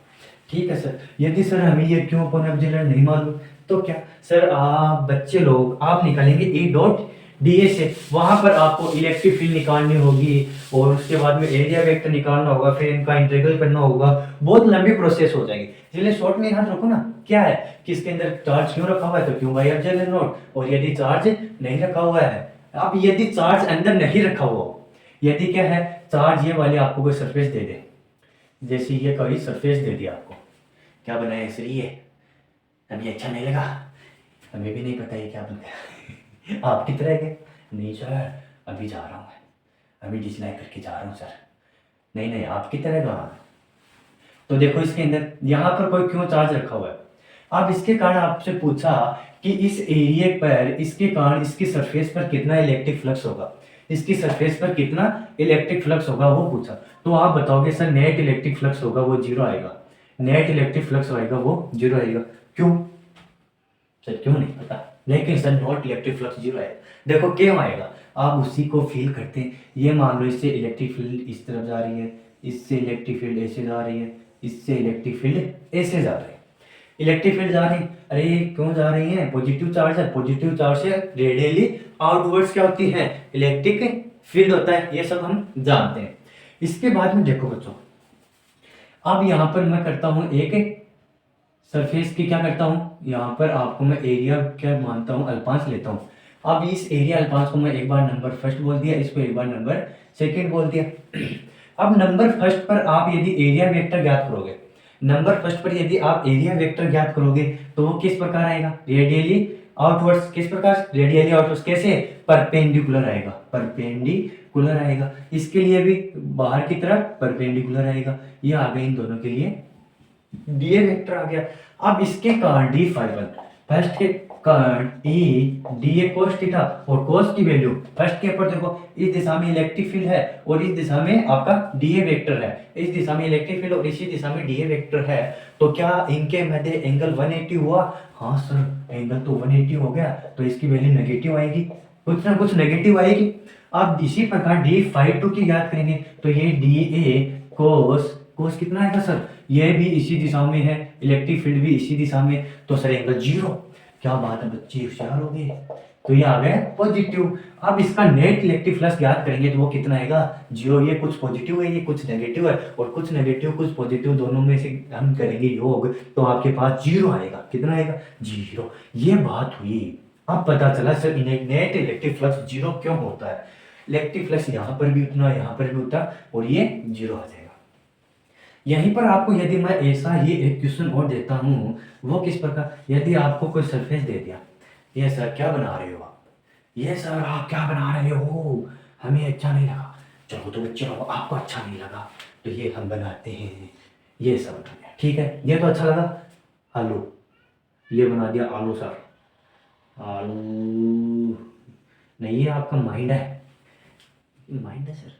ठीक है सर। यदि सर हमें ये क्यों कौन एप्सिलॉन नहीं मालूम, तो क्या सर, आप बच्चे लोग आप निकालेंगे ए डॉट डी ए से, वहां पर आपको इलेक्ट्रिक फील्ड निकालनी होगी और उसके बाद में एरिया वेक्टर निकालना होगा, फिर इनका इंटीग्रल करना होगा, बहुत लंबी प्रोसेस हो जाएगी। इसलिए शॉर्ट में याद रखो ना क्या है कि इसके अंदर चार्ज क्यों रखा हुआ है, तो क्यों बाई एप्सिलॉन नॉट। और यदि चार्ज नहीं रखा हुआ है, अब यदि चार्ज अंदर नहीं रखा हुआ, यदि क्या है चार्ज ये वाले आपको कोई सरफेस दे दे, जैसे ये कोई सरफेस दे दिया आपको, क्या बनाया सर ये, अभी अच्छा नहीं लगा, हमें भी नहीं पता ये क्या बन गया आप कितना है क्या, नहीं सर अभी जा रहा हूँ मैं, अभी डिसलाइक करके जा रहा हूँ सर, नहीं नहीं आप कितना है। तो देखो इसके अंदर यहाँ पर कोई क्यों चार्ज रखा हुआ है, अब इसके कारण आपसे पूछा कि इस एरिया पर इसके कारण इसकी सरफेस पर कितना इलेक्ट्रिक फ्लक्स होगा, इसकी सरफेस पर कितना इलेक्ट्रिक फ्लक्स होगा वो पूछा। तो आप बताओगे सर नेट इलेक्ट्रिक फ्लक्स होगा वो जीरो आएगा, नेट इलेक्ट्रिक फ्लक्स आएगा वो जीरो आएगा, क्यों सर, क्यों नहीं पता, लेकिन sir not electric flux zero आएगा। देखो क्यों आएगा, आप उसी को फील करते हैं। ये मान लो इससे इलेक्ट्रिक फील्ड इस तरफ जा रही है, इससे इलेक्ट्रिक फील्ड ऐसे जा रही है, इससे इलेक्ट्रिक फील्ड ऐसे जा रही है, इलेक्ट्रिक फील्ड जा रही है, अरे क्यों जा रही है, पॉजिटिव चार्ज है, पॉजिटिव चार्ज से रेडियली आउटवर्ड्स क्या होती है, इलेक्ट्रिक फील्ड होता है, ये सब हम जानते हैं। इसके बाद में देखो बच्चों, अब यहाँ पर मैं करता हूँ एक सरफेस की क्या करता हूँ, यहाँ पर आपको मैं एरिया क्या मानता हूँ अल्पांश लेता हूँ। अब इस एरिया अल्पांश को मैं एक बार नंबर फर्स्ट बोल दिया, इसको एक बार नंबर सेकंड बोल दिया। अब नंबर फर्स्ट पर आप यदि एरिया वेक्टर ज्ञात करोगे, नंबर फर्स्ट पर यदि आप एरिया वेक्टर ज्ञात करोगे तो वो किस प्रकार आएगा, रेडियली आउटवर्ड्स, किस प्रकार रेडियली आउटवर्ड्स, कैसे परपेंडिकुलर आएगा, परपेंडिकुलर आएगा, इसके लिए भी बाहर की तरफ परपेंडिकुलर आएगा, ये आ गया इन दोनों के लिए डीए वेक्टर आ गया। अब इसके कारण डी फाई वन, फर्स्ट के कारण ई डी ए कोस थीटा, और कोस की वैल्यू फर्स्ट के ऊपर देखो, इस दिशा में इलेक्ट्रिक फील्ड है और इस दिशा में आपका डीए वेक्टर है, इस दिशा में इलेक्ट्रिक फील्ड और इसी दिशा में डीए वेक्टर है, तो क्या इनके मध्य एंगल 180 हुआ, हाँ सर एंगल तो 180 हो गया, तो इसकी वैल्यू नेगेटिव आएगी, कुछ ना कुछ नेगेटिव आएगी। अब इसी प्रकार डी फाई टू की याद करेंगे तो ये डी ए कोस, कोस कितना आएगा सर, ये भी इसी दिशा में है, इलेक्ट्रिक फील्ड भी इसी दिशा में, तो सर एंगल जीरो, क्या बात है बच्चे होशियार हो गए, तो ये आ गया पॉजिटिव। अब इसका नेट इलेक्ट्रिक फ्लक्स याद करेंगे तो वो कितना आएगा, जीरो, ये कुछ पॉजिटिव है ये कुछ नेगेटिव है, और कुछ नेगेटिव कुछ पॉजिटिव दोनों में से हम करेंगे योग तो आपके पास जीरो आएगा, कितना आएगा जीरो, ये बात हुई। अब पता चला sir net electric flux zero क्यों होता है, इलेक्ट्रिक फ्लक्स यहाँ पर भी उतना यहाँ पर भी उतना और ये जीरो आ जाएगा। यहीं पर आपको यदि मैं ऐसा ही एक क्वेश्चन और देता हूँ, वो किस प्रकार, यदि आपको कोई सरफेस दे दिया, ये सर क्या बना रहे हो आप, ये सर आप क्या बना रहे हो, हमें अच्छा नहीं लगा, चलो तो बच्चे लोग आपको अच्छा नहीं लगा तो ये हम बनाते हैं, ये सब बना दिया, ठीक है ये तो अच्छा लगा, आलू, ये बना दिया आलू सर, आलू नहीं ये आपका माइंड है, माइंड है सर,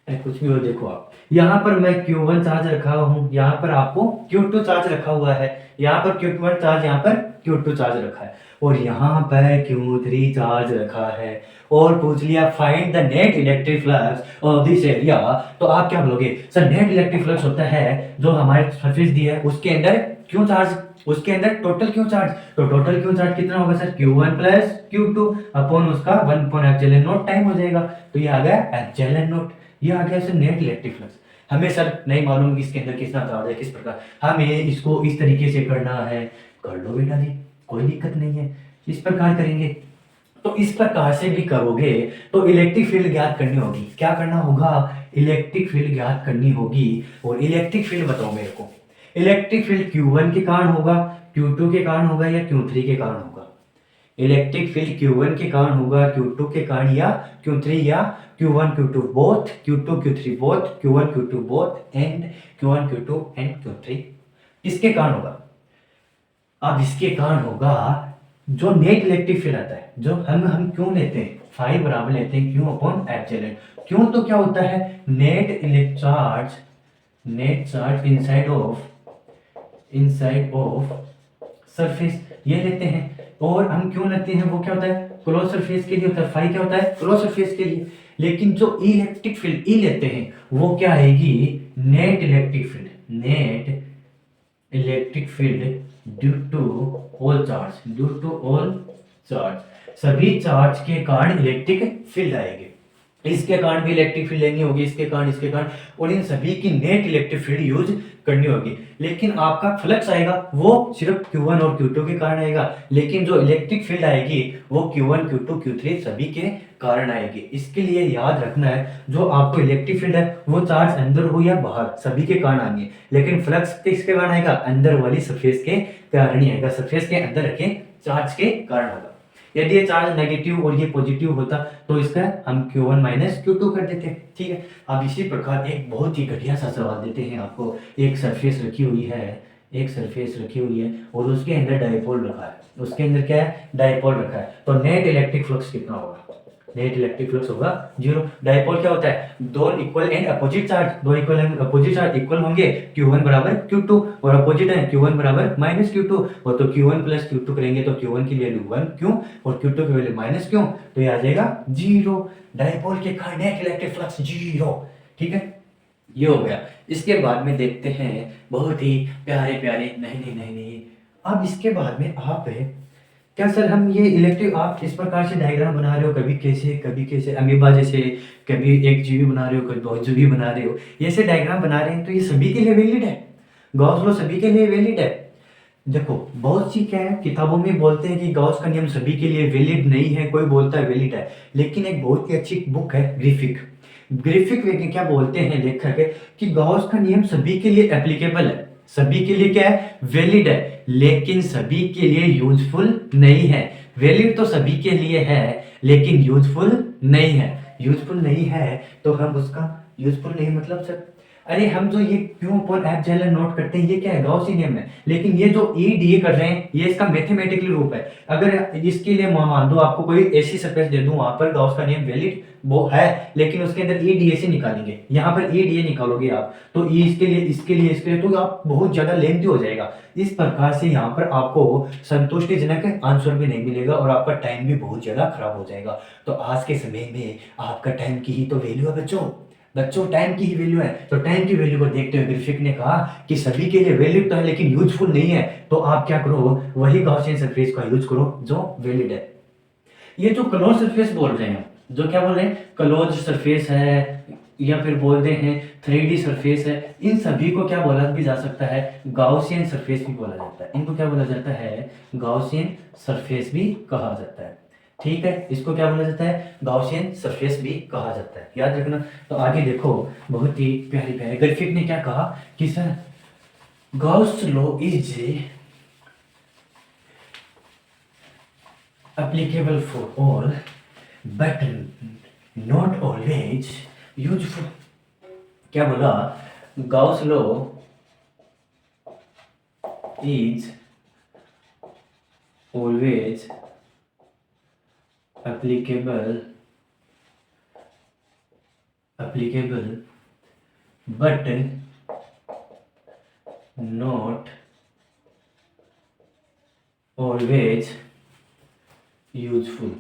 कुछ भी हो। देखो आप यहाँ पर मैं Q1 चार्ज रखा हूँ, यहाँ पर आपको Q2 चार्ज रखा हुआ है, यहाँ पर Q1 चार्ज, यहाँ पर Q2 चार्ज रखा है, और यहाँ पर Q3 चार्ज रखा है, और पूछ लिया find the net electric flux of this area, तो आप क्या बोलोगे सर, नेट इलेक्ट्रिक फ्लक्स होता है जो हमारे सरफेस दी है उसके अंदर क्यों चार्ज, उसके अंदर टोटल क्यों चार्ज, तो टोटल क्यों चार्ज कितना होगा sir, Q1 plus Q2 upon उसका 1 अपॉन एप्सिलॉन नॉट टाइम हो जाएगा, तो ये आ गया एप्सिलॉन नॉट, ये आ गया सर नेट इलेक्ट्रिक फ्लक्स। हमें सर नहीं मालूम कि इसके अंदर कितना चार्ज है किस प्रकार, हमें इसको इस तरीके से करना है, कर लो बेटा जी कोई दिक्कत नहीं है, इस प्रकार करेंगे, तो इस प्रकार से भी करोगे तो इलेक्ट्रिक फील्ड ज्ञात करनी होगी, क्या करना होगा, इलेक्ट्रिक फील्ड ज्ञात करनी होगी, और इलेक्ट्रिक फील्ड बताओ मेरे को, इलेक्ट्रिक फील्ड Q1 के कारण होगा, Q2 के कारण होगा या Q3 के कारण होगा, इलेक्ट्रिक फील्ड Q1 के कारण होगा, Q2 के कारण या Q3 या Q1 Q2 both, Q2 Q3 both, Q1 Q2 both and Q1 Q2 and Q3, इसके कारण होगा। अब इसके कारण होगा जो नेट इलेक्ट्रिक फील्ड आता है, जो हम क्यों लेते हैं, फाई बराबर लेते हैं क्यों अपॉन एप्सिलॉन, क्यों तो क्या होता है net electric charge, net charge inside of surface ये लेते हैं, और हम क्यों लेते हैं वो क्या होता है क्लोज सरफेस के लिए होता है, फाई क्या होता है क्लोज सरफेस के लिए, लेकिन जो इलेक्ट्रिक फील्ड ई लेते हैं वो क्या आएगी, net electric field, net electric field due to all charge, due to all charge, सभी चार्ज के कारण इलेक्ट्रिक फील्ड आएगी। इसके कारण भी इलेक्ट्रिक फील्ड लेनी होगी, इसके कारण, इसके कारण, और इन सभी की नेट इलेक्ट्रिक फील्ड यूज करनी होगी। लेकिन आपका फ्लक्स आएगा वो सिर्फ Q1 और Q2 के कारण आएगा, लेकिन जो इलेक्ट्रिक फील्ड आएगी वो Q1 Q2 Q3 सभी के कारण आएगी। इसके लिए याद रखना है जो आपको इलेक्ट्रिक फील्ड है वो चार्ज अंदर हो या बाहर सभी के कारण आएंगे, लेकिन फ्लक्स किसके कारण आएगा, अंदर वाली सरफेस के कारण ही आएगा, सरफेस के अंदर रखे चार्ज के कारण होगा। यदि ये चार्ज नेगेटिव और ये पॉजिटिव होता तो इसका हम Q1 माइनस Q2 कर देते, ठीक है। अब इसी प्रकार एक बहुत ही घटिया सा सवाल देते हैं आपको। एक सरफेस रखी हुई है, एक सरफेस रखी हुई है और उसके अंदर डायपोल रखा है, उसके अंदर क्या है, डायपोल रखा है, तो नेट इलेक्ट्रिक फ्लक्स कितना होगा, नेट इलेक्ट्रिक फ्लक्स होगा 0। डायपोल क्या होता है, दो इक्वल एंड अपोजिट चार्ज, दो equal and opposite charge equal होंगे, Q1 बराबर Q2, और अपोजिट है Q1 बराबर माइनस Q2, और तो Q1 प्लस Q2 करेंगे तो Q1 की वैल्यू 1 क्यों और Q2 की वैल्यू माइनस क्यों, तो ये आ जाएगा 0। डायपोल के कारण नेट इलेक्ट्रिक फ्लक्स 0, ठीक है, ये हो गया। इसके बाद में देखते हैं बहुत ही प्यारे प्यारे, नहीं, अब इसके बाद में आप क्या सर हम ये इलेक्ट्रिक, आप इस प्रकार से डायग्राम बना रहे हो, कभी कैसे अमीबा जैसे, कभी एक जीवी बना रहे हो, कभी बहुत जीवी बना रहे हो, ये से डायग्राम बना रहे हैं तो ये सभी के लिए वैलिड है, गॉस लॉ सभी के लिए वैलिड है। देखो बहुत सी क्या है किताबों में बोलते हैं कि गॉस का नियम सभी के लिए वैलिड नहीं है, कोई बोलता है वैलिड है, लेकिन एक बहुत ही अच्छी बुक है ग्रिफिक, ग्रिफिक में क्या बोलते हैं लेखक है कि गॉस का नियम सभी के लिए एप्लीकेबल है, सभी के लिए क्या है, वैलिड है, लेकिन सभी के लिए यूजफुल नहीं है। वैलिड तो सभी के लिए है लेकिन यूजफुल नहीं है, यूजफुल नहीं है तो हम उसका यूजफुल नहीं मतलब सर, अरे हम जो ये क्यों अपॉन एफ जेलर नोट करते हैं ये क्या है, गॉसी नियम है, लेकिन ये जो ई डी कर रहे हैं ये इसका मैथमेटिकली रूप है। अगर इसके लिए मान दो आपको कोई ऐसी सरफेस दे दूं वहां पर गॉस का नियम वैलिड वो है, लेकिन उसके अंदर ई डी ए से निकालेंगे, यहाँ पर ई डी ए निकालोगे आप तो ई इसके लिए इसके लिए इसके लिए तो आप बहुत ज्यादा लेंथी हो जाएगा। इस प्रकार से यहाँ पर आपको संतुष्टिजनक आंसर भी नहीं मिलेगा और आपका टाइम भी बहुत ज्यादा खराब हो जाएगा। तो आज के समय में आपका टाइम की ही तो वैल्यू है बच्चों, बच्चों टाइम की ही वैल्यू है, तो टाइम की वैल्यू को देखते हुए ग्रिफिक ने कहा कि सभी के लिए वैलिड तो है लेकिन यूजफुल नहीं है, तो आप क्या करो वही गॉसियन सरफेस का यूज करो जो वैलिड है। ये जो क्लोज सरफेस बोल रहे हैं, जो क्या बोल रहे हैं, क्लोज सरफेस है या फिर बोल रहे हैं 3D सरफेस है, इन सभी को क्या बोला भी जा सकता है, गाउसियन सरफेस भी बोला जाता है, इनको क्या बोला जाता है, गाउसियन सरफेस भी कहा जाता है, ठीक है, इसको क्या बोला जाता है, गाउसियन सरफेस भी कहा जाता है, याद रखना। तो आगे देखो बहुत ही प्यारी प्यारी, ग्रिफिक ने क्या कहा कि sir Gauss law is applicable for all but not always useful। क्या बोला, Gauss law is always applicable but not always useful.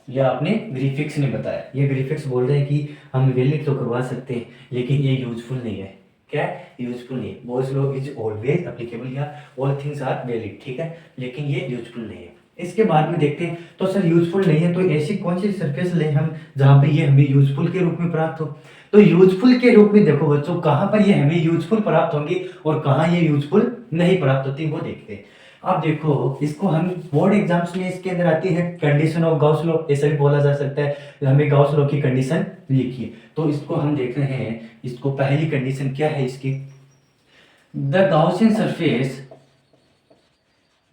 यह आपने ग्रिफिक्स ने बताया, ये ग्रिफिक्स बोल रहे हैं कि हम वैलिड तो करवा सकते हैं लेकिन ये यूजफुल नहीं है, क्या यूजफुल नहीं है, Gauss law is always applicable या ऑल थिंग्स आर वैलिड, ठीक है, लेकिन ये यूजफुल नहीं है। इसके बाद में देखते हैं तो सर यूजफुल नहीं है तो ऐसी कौन सी सरफेस लें हम जहां पे ये हमें यूजफुल के रूप में प्राप्त हो, तो यूजफुल के रूप में देखो बच्चों कहां पर ये हमें यूजफुल प्राप्त होंगी और कहां ये यूजफुल नहीं प्राप्त होती वो देखते हैं। आप देखो इसको हम बोर्ड एग्जाम्स में इसके अंदर आती है कंडीशन ऑफ गॉस लॉ, ऐसा भी बोला जा सकता है, हमें गॉस लॉ की कंडीशन लिखिए, तो इसको हम देख रहे हैं, इसको पहली कंडीशन क्या है इसकी, the Gaussian surface,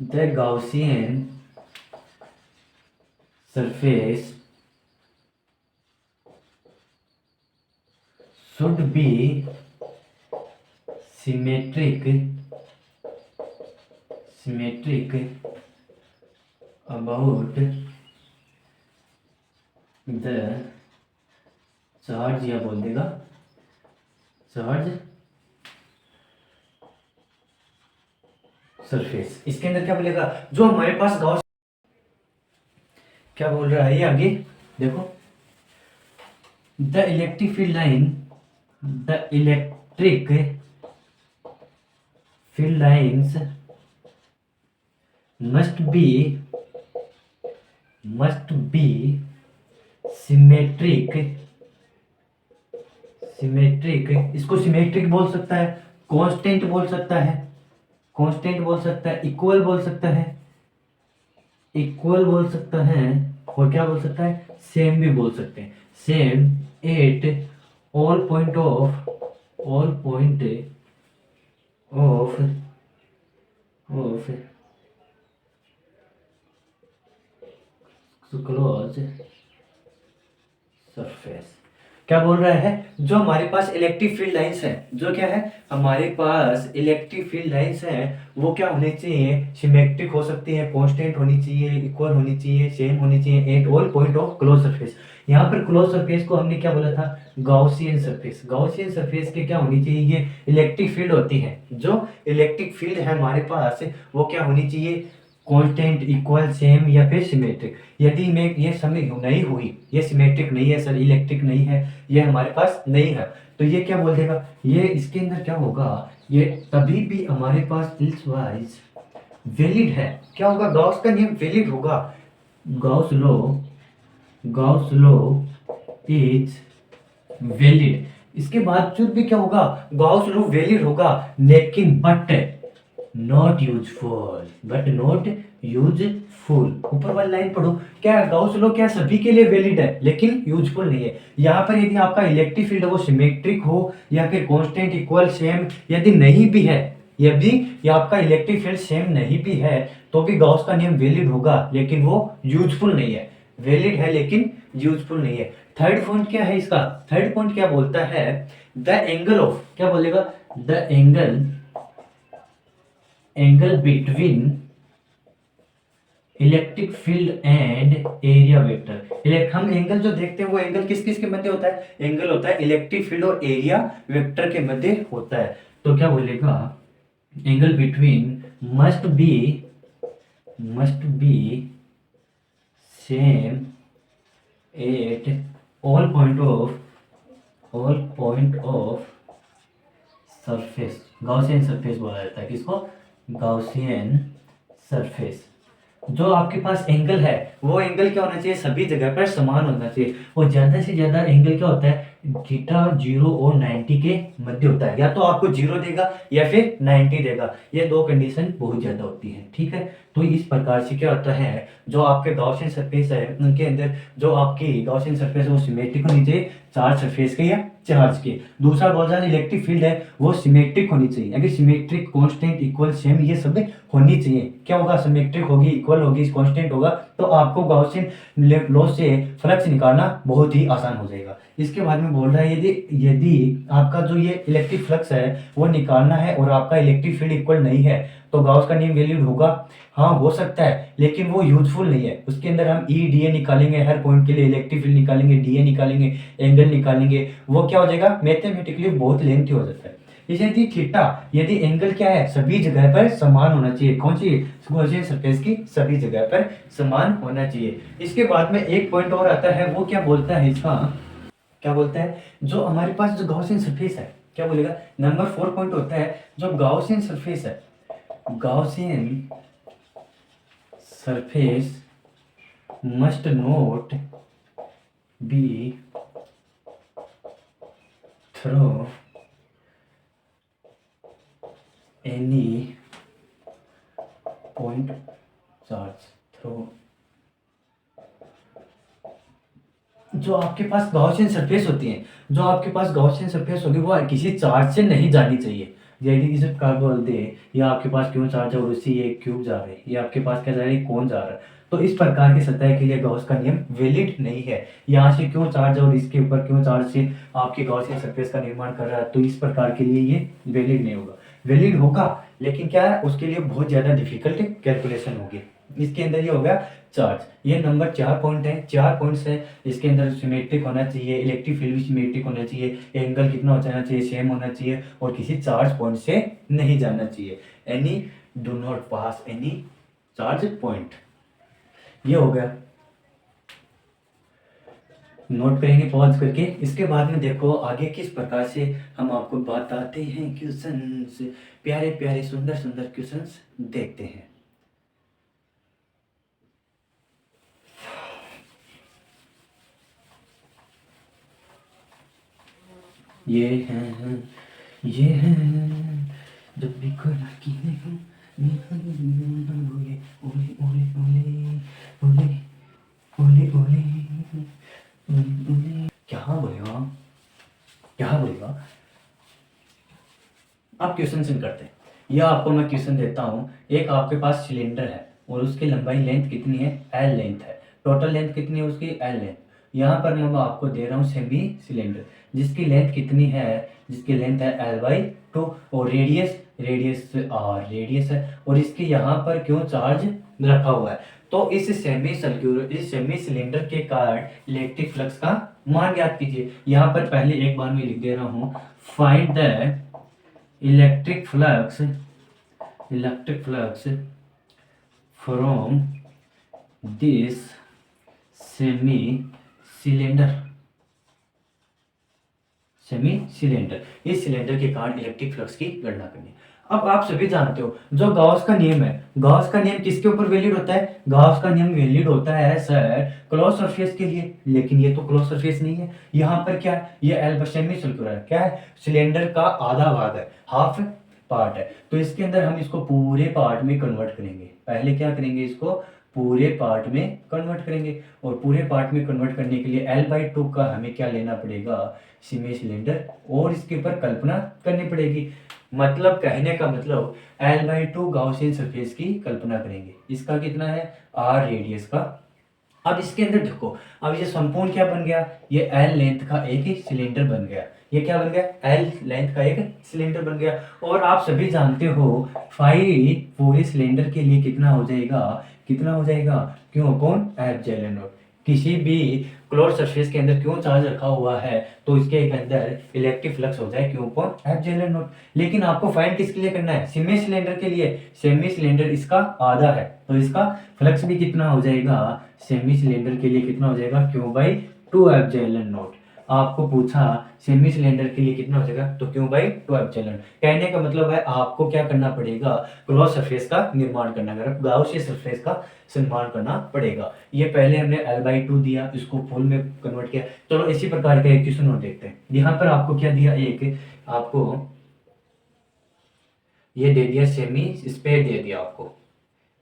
the Gaussian surface should be symmetric about the charge, या बोल देगा चार्ज सरफेस। इसके अंदर क्या बोलेगा, जो हमारे पास गॉस क्या बोल रहा है ये आगे देखो, the electric field line, the electric field lines must be symmetric, इसको सिमेट्रिक बोल सकता है, कांस्टेंट बोल सकता है, इक्वल बोल सकता है, और क्या बोल सकता है, सेम भी बोल सकते हैं, same at all point of close surface. क्या बोल रहा है, जो हमारे पास इलेक्ट्रिक फील्ड लाइंस है, जो क्या है हमारे पास इलेक्ट्रिक फील्ड लाइंस है, वो क्या होने चाहिए, सिमेट्रिक हो सकती है, कांस्टेंट होनी चाहिए, इक्वल होनी चाहिए, सेम होनी चाहिए at all point of close surface. यहाँ पर क्लोज सरफेस को हमने क्या बोला था, गॉसियन सरफेस। गॉसियन सरफेस के क्या होनी चाहिए, ये इलेक्ट्रिक फील्ड होती है, जो इलेक्ट्रिक फील्ड है हमारे पास वो क्या होनी चाहिए, कांस्टेंट, इक्वल, सेम या फिर सिमेट्रिक। यदि मैं ये समय नहीं हुई, ये सिमेट्रिक नहीं है सर, इलेक्ट्रिक नहीं है, ये हमारे पास नहीं है, तो ये क्या बोल देगा, ये इसके अंदर क्या होगा, ये तभी भी हमारे पास इल्स वाइज वैलिड है। क्या होगा, गॉस का नियम वैलिड होगा, गॉस लॉ इज वैलिड। इसके बावजूद भी क्या होगा, गॉस लॉ वैलिड होगा, लेकिन नॉट यूजफुल। ऊपर वाली लाइन पढ़ो, क्या गॉस लॉ क्या सभी के लिए वैलिड है लेकिन यूजफुल नहीं है। यहाँ पर यदि आपका इलेक्ट्रिक फील्ड वो सिमेट्रिक हो या फिर कांस्टेंट, इक्वल, सेम यदि नहीं भी है, यदि ये आपका इलेक्ट्रिक फील्ड सेम नहीं भी है, तो भी गॉस का नियम वैलिड होगा, लेकिन वो यूजफुल नहीं है। वैलिड है लेकिन यूजफुल नहीं है। थर्ड पॉइंट क्या है इसका, थर्ड पॉइंट क्या बोलता है, द एंगल ऑफ, क्या बोलेगा, the angle between electric field and area vector. हम एंगल जो देखते हैं वो एंगल किस किस के मध्य होता है, एंगल होता है इलेक्ट्रिक फील्ड और एरिया वेक्टर के मध्य होता है। तो क्या बोलेगा, angle between must be same at all point of surface. Gaussian surface बोला जाता है किसको, गॉसियन सरफेस। जो आपके पास एंगल है वो एंगल क्या होना चाहिए, सभी जगह पर समान होना चाहिए, और ज्यादा से ज्यादा एंगल क्या होता है, थीटा 0 और 90 के मध्य होता है। या तो आपको 0 देगा या फिर 90 देगा, ये दो कंडीशन बहुत ज्यादा होती है, ठीक है। तो इस प्रकार से क्या होता है, जो आपके गॉसियन सरफेस है उनके अंदर जो आपकी गॉसियन सरफेस है वो सिमेट्रिक होनी चाहिए, चार्ज सरफेस के या चार्ज के। दूसरा बहुत ज्यादा इलेक्ट्रिक फील्ड है वो सिमेट्रिक होनी चाहिए, अगर सिमेट्रिक, कांस्टेंट, इक्वल, सेम ये सब होनी चाहिए। क्या होगा, सिमेट्रिक होगी, इक्वल होगी, कांस्टेंट होगा, तो आपको गॉसियन लॉ से फ्लक्स निकालना बहुत ही आसान हो जाएगा। इसके बाद में बोल रहा है, यदि आपका जो ये इलेक्ट्रिक फ्लक्स है वो निकालना है और आपका इलेक्ट्रिक फील्ड इक्वल नहीं है, तो गॉस का नियम वैलिड होगा। हाँ हो सकता है लेकिन वो यूजफुल नहीं है। उसके अंदर हम ई डी ए निकालेंगे, हर पॉइंट के लिए इलेक्ट्रिक फील्ड निकालेंगे, डी ए निकालेंगे, एंगल निकालेंगे, वो क्या हो जाएगा, मैथमेटिकली बहुत लेंथी हो जाता है। यदि थीटा, यदि एंगल क्या है, सभी जगह पर समान होना चाहिए, कौन सी, गॉसियन सरफेस की सभी जगह पर समान होना चाहिए। इसके बाद में एक पॉइंट और आता है, वो क्या बोलता है इसका, क्या बोलता है, जो हमारे पास जो गॉसियन सरफेस है, क्या बोलेगा, नंबर 4 पॉइंट होता है, जो गॉसियन सरफेस है, Gaussian surface must not be through any point charge through. जो आपके पास गॉसियन सरफेस होती है, जो आपके पास गॉसियन सरफेस होगी वो किसी चार्ज से नहीं जानी चाहिए। यदि किसी कार बोल दे या आपके पास क्यों चार्ज है और उससे ये क्यूब जा रहे हैं, ये आपके पास क्या जा रहा है, कौन जा रहा है, तो इस प्रकार की सतह के लिए गॉस का नियम वैलिड नहीं है। यहाँ से क्यों चार्ज है और इसके ऊपर क्यों चार्ज से आपके गॉसियन सरफेस का निर्माण कर रहा है, तो इस प्रकार के लिए ये वैलिड नहीं होगा। वैलिड होगा लेकिन क्या है, उसके लिए बहुत ज़्यादा डिफिकल्ट कैलकुलेशन होगी। इसके अंदर ये हो गया चार्ज, ये नंबर 4 पॉइंट है, 4 पॉइंट्स है। इसके अंदर सिमेट्रिक होना चाहिए, इलेक्ट्रिक फील्ड भी सिमेट्रिक होना चाहिए, एंगल कितना हो जाना चाहिए, सेम होना चाहिए, और किसी चार्ज पॉइंट से नहीं जाना चाहिए। Any do not pass any charge point, ये हो गया। नोट करेंगे पॉज करके। इसके बाद में देखो आगे किस प्रकार से हम आपको बताते हैं क्वेश्चंस, प्यारे प्यारे सुंदर सुंदर क्वेश्चंस देखते हैं। ये है, ये है, जब भी कोई लड़की देखूं, ओले ओले ओले ओले ओले ओले ओले। क्या बोलेगा, क्या बोलेगा? आप क्वेश्चन सेंड करते हैं, या आपको मैं क्वेश्चन देता हूँ। एक आपके पास सिलेंडर है और उसकी लंबाई लेंथ कितनी है, एल लेंथ है। टोटल लेंथ कितनी है उसकी, एल लेंथ। यहाँ पर मैं आपको दे रहा हूँ सेमी सिलेंडर, जिसकी लेंथ कितनी है, जिसकी लेंथ है L/2, और रेडियस रेडियस आर रेडियस है, और इसके यहाँ पर क्यों चार्ज रखा हुआ है। तो इस सेमी सिलेंडर के कारण इलेक्ट्रिक फ्लक्स का मान ज्ञात कीजिए। यहाँ पर पहले एक बार मैं लिख दे रहा हूँ, find the electric flux from this semi cylinder इस सिलेंडर के कारण इलेक्ट्रिक फ्लक्स की गणना करनी। अब आप सभी जानते हो जो गॉस का नियम है, गॉस का नियम किसके ऊपर वैलिड होता है, गॉस का नियम वैलिड होता है सर क्लोज सरफेस के लिए। लेकिन ये तो क्लोज सरफेस नहीं है, यहाँ पर क्या है, ये एल सेमी सर्कुलर है, क्या है, सिलेंडर का आधा भाग है, हाफ पार्ट है। तो इसके अंदर हम इसको पूरे पार्ट में कन्वर्ट करेंगे। पहले क्या करेंगे, इसको पूरे पार्ट में कन्वर्ट करेंगे, और पूरे पार्ट में कन्वर्ट करने के लिए L/2 का हमें क्या लेना पड़ेगा, सेमी सिलेंडर, और इसके ऊपर कल्पना करनी पड़ेगी। मतलब कहने का मतलब L/2 गाउसियन सरफेस की कल्पना करेंगे। इसका कितना है, R रेडियस का। अब इसके अंदर देखो, अब ये संपूर्ण क्या बन गया, ये L लेंथ का एक ही सिलेंडर बन गया। ये क्या बन गया, L लेंथ का एक सिलेंडर बन गया। और आप सभी जानते हो फाई पूरे सिलेंडर के लिए कितना हो जाएगा, कितना हो जाएगा, क्यों, कौन, एप्सिलॉन नॉट। किसी भी क्लोज सरफेस के अंदर क्यों चार्ज रखा हुआ है, तो इसके अंदर इलेक्ट्रिक फ्लक्स हो जाए, क्यों, कौन, एप्सिलॉन नॉट। लेकिन आपको फाइंड किसके लिए करना है, सेमी सिलेंडर के लिए। सेमी सिलेंडर इसका आधा है, तो इसका फ्लक्स भी कितना हो जाएगा, सेमी सिलेंडर के लिए कितना हो जाएगा, Q/2 एप्सिलॉन नॉट। आपको पूछा सेमी सिलेंडर के लिए कितना हो जाएगा, तो Q/2 एप्सिलॉन। कहने का मतलब है आपको क्या करना पड़ेगा, क्लोज सरफेस का निर्माण करना है, गाउसियन सरफेस का निर्माण करना पड़ेगा। ये पहले हमने L/2 दिया, इसको फुल में कन्वर्ट किया। चलो इसी प्रकार का एक क्वेश्चन और देखते हैं। यहाँ पर आपको क्या दिया, एक आपको ये दे दिया, सेमी स्पेयर दे दिया आपको,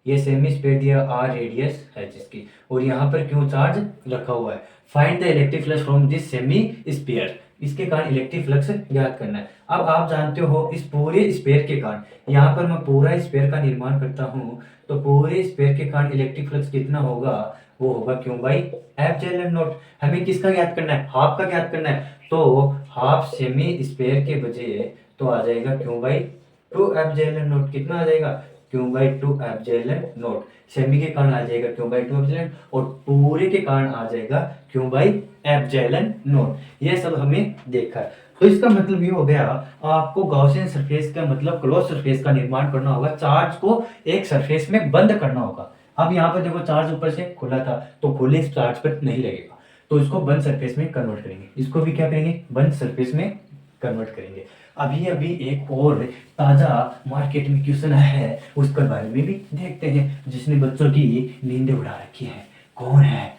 ये सेमी स्पेयर दिया, आर रेडियस है जिसकी, और यहाँ पर क्यों चार्ज रखा हुआ है। Find the electric flux from this semi sphere, इसके कारण इलेक्ट्रिक फ्लक्स ज्ञात करना है। अब आप जानते हो इस पूरे स्पेयर के कारण, यहाँ पर मैं पूरा स्पेयर का निर्माण करता हूँ, तो पूरे स्पेयर के कारण इलेक्ट्रिक फ्लक्स कितना होगा, वो होगा Q/एप्सिलॉन नॉट। हमें किसका ज्ञात करना है, हाफ का ज्ञात करना है। तो हाफ सेमी स्पेयर के बजाय तो आ जाएगा Q/2 एप्सिलॉन नॉट। कितना आ जाएगा, Q/2 एप्सिलॉन नॉट। सेमी के कारण आ जाएगा Q/2 एप्सिलॉन, और पूरे के कारण आ जाएगा Q/एप्सिलॉन नॉट। ये सब हमें देखा है। तो इसका मतलब ये हो गया, आपको गॉसियन सरफेस का मतलब क्लोज सरफेस का निर्माण करना होगा, चार्ज को एक सरफेस में बंद करना होगा। अब यहाँ पर देखो चार्ज ऊपर से खुला था, तो खुले चार्ज पर नहीं लगेगा, तो इसको बंद सरफेस में कन्वर्ट करेंगे। इसको भी क्या करेंगे, बंद सरफेस में कन्वर्ट करेंगे। अभी अभी एक और ताजा मार्केट में क्वेश्चन आया है, उसके बारे में भी देखते हैं, जिसने बच्चों की नींदें उड़ा रखी है। कौन है,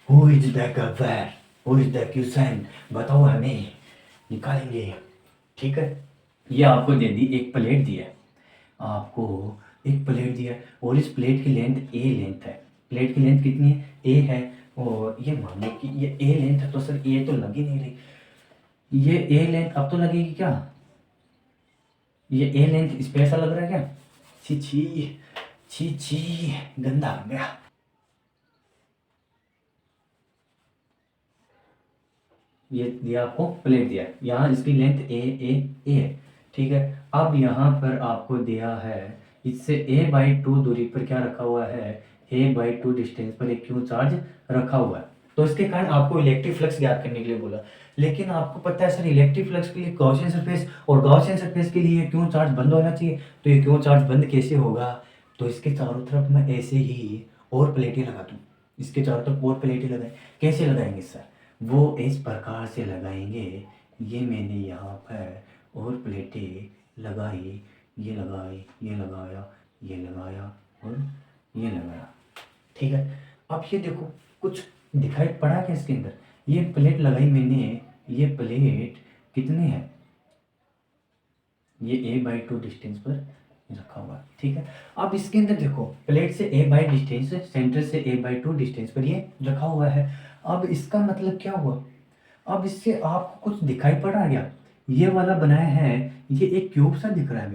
who is the Gabbar, who is the question, बताओ हमें, निकालेंगे। ठीक है, ये आपको दे दी, एक प्लेट दी है आपको, एक प्लेट दिया है, और इस प्लेट की लेंथ ए लेंथ है। प्लेट की लेंथ कितनी है, ए है, और ये मान लो कि ये ए लेंथ है, तो सर ए तो लग ही नहीं रही, ये ए लेंथ अब तो लगेगी क्या, ये ए लेंथ इस पे ऐसा लग रहा है क्या, छी छी छी छी, गंदा हो गया। ये दिया आपको, प्लेट दिया है, यहाँ इसकी लेंथ ए है, ठीक है। अब यहाँ पर आपको दिया है, इससे A/2 दूरी पर क्या रखा हुआ है, A/2 डिस्टेंस पर एक क्यू चार्ज रखा हुआ है। तो इसके कारण आपको इलेक्ट्रिक फ्लक्स ज्ञात करने के लिए बोला। लेकिन आपको पता है सर इलेक्ट्रिक फ्लक्स के लिए गॉसियन सरफेस, और गॉसियन सरफेस के लिए क्यों चार्ज बंद होना चाहिए, तो ये क्यों चार्ज बंद कैसे होगा, तो इसके चारों तरफ मैं ऐसे ही और प्लेटें लगा दूँ, इसके चारों तरफ और प्लेटें लगाएं। कैसे लगाएंगे सर, वो इस प्रकार से लगाएंगे। ये मैंने यहाँ पर और प्लेटें लगाई, ये लगाई, ये लगाया, ये लगाया, और ये लगाया, ठीक है। अब ये देखो कुछ दिखाई पड़ा क्या इसके अंदर, ये प्लेट लगाई मैंने, ये प्लेट कितने हैं, ये a/2 डिस्टेंस पर रखा हुआ है, ठीक है। अब इसके अंदर देखो प्लेट से a डिस्टेंस, सेंटर से a/2 डिस्टेंस पर ये रखा हुआ है। अब इसका मतलब क्या हुआ, अब इससे आपको कुछ दिखाई पड़ रहा है क्या, ये वाला बनाया है, ये एक क्यूब सा दिख रहा है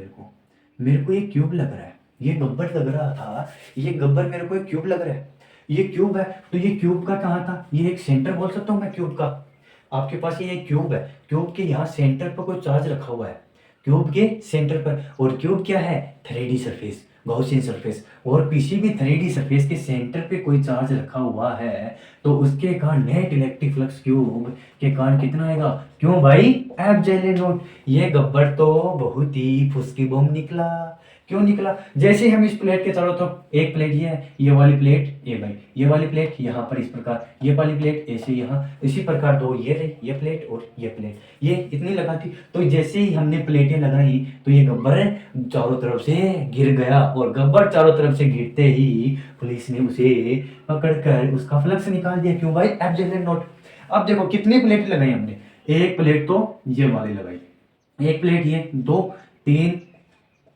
मेरे को ये क्यूब लग रहा है, ये गब्बर लग रहा था, ये गब्बर मेरे को एक क्यूब लग रहा है, ये क्यूब है। तो ये क्यूब का कहाँ था, ये एक सेंटर बोल सकता हूँ मैं क्यूब का। आपके पास ये एक क्यूब है, क्यूब के यहाँ सेंटर पर कोई चार्ज रखा हुआ है, क्यूब के सेंटर पर। और क्यूब क्या है, 3D सरफेस, गॉसियन सरफेस। और किसी भी 3D सरफेस के सेंटर पे कोई चार्ज रखा हुआ है तो उसके कारण नेट इलेक्ट्रिक फ्लक्स क्यूब के कारण कितना आएगा, क्यों भाई, एप्सिलॉन नॉट। ये गब्बर तो बहुत ही फुसकी बम निकला। क्यों निकला, जैसे हम इस प्लेट के चारों तरफ, एक प्लेट ये है, ये वाली प्लेट ए भाई, ये वाली प्लेट यहाँ पर इस प्रकार, ये वाली प्लेट ऐसे यहाँ, इसी प्रकार दो ये रही, ये प्लेट और ये प्लेट, ये इतनी लगा थी। तो जैसे ही हमने प्लेटें लगाई तो ये गब्बर चारों तरफ से गिर गया, और गब्बर चारों तरफ से गिरते ही पुलिस ने उसे पकड़कर उसका फ्लक्स निकाल दिया, क्यों भाई, एप्सिलॉन नॉट। अब देखो कितनी प्लेट लगाई हमने, एक प्लेट तो ये वाली लगाई, एक प्लेट ये, दो, तीन,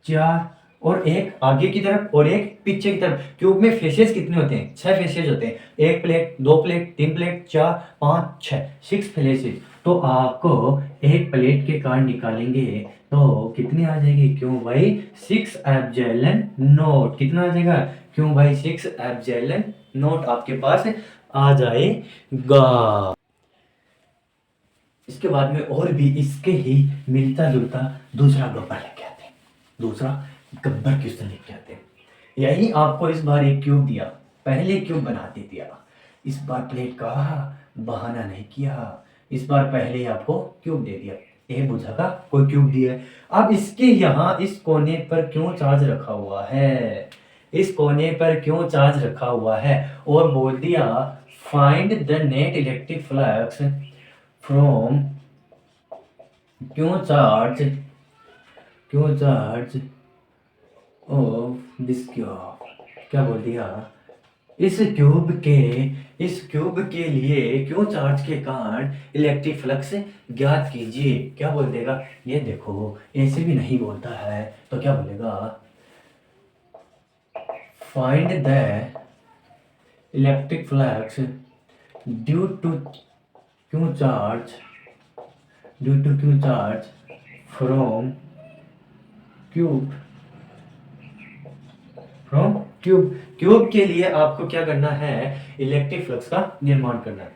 चार, और एक आगे की तरफ और एक पीछे की तरफ। क्यूब में फेसेस कितने होते हैं, 6 फेसेस होते हैं, एक प्लेट, दो प्लेट, तीन प्लेट, 4, 5, 6, 6 फेसेस। तो आपको एक प्लेट के कारण निकालेंगे तो कितनी आ जाएगी, क्यों भाई, 6 एप्सिलॉन नॉट। कितना आ जाएगा, क्यों भाई, 6 एप्सिलॉन नॉट आपके पास आ जाएगा। इसके बाद में और भी इसके ही मिलता जुलता दूसरा गब्बर लेके आते हैं, दूसरा गब्बर क्वेश्चन लेके आते हैं। यही आपको इस बार एक क्यूब दिया, पहले क्यूब बना दे दिया, इस बार प्लेट का बहाना नहीं किया, इस बार पहले ही आपको क्यूब दे दिया, ए बुझा का कोई क्यूब दिया है। अब इसके यहाँ इस कोने पर क्यों चार्ज रखा हुआ है, इस कोने पर क्यों चार्ज रखा हुआ है, और बोल दिया find the net electric flux from, क्यों चार्ज ऑफ दिस क्यूब, क्या बोल दिया, इस क्यूब के लिए क्यों चार्ज के कारण इलेक्ट्रिक फ्लक्स ज्ञात कीजिए। क्या बोल देगा, ये देखो ऐसे भी नहीं बोलता है तो क्या बोलेगा, find the electric flux due to Q charge from cube, cube के लिए आपको क्या करना है, इलेक्ट्रिक फ्लक्स का निर्माण करना है।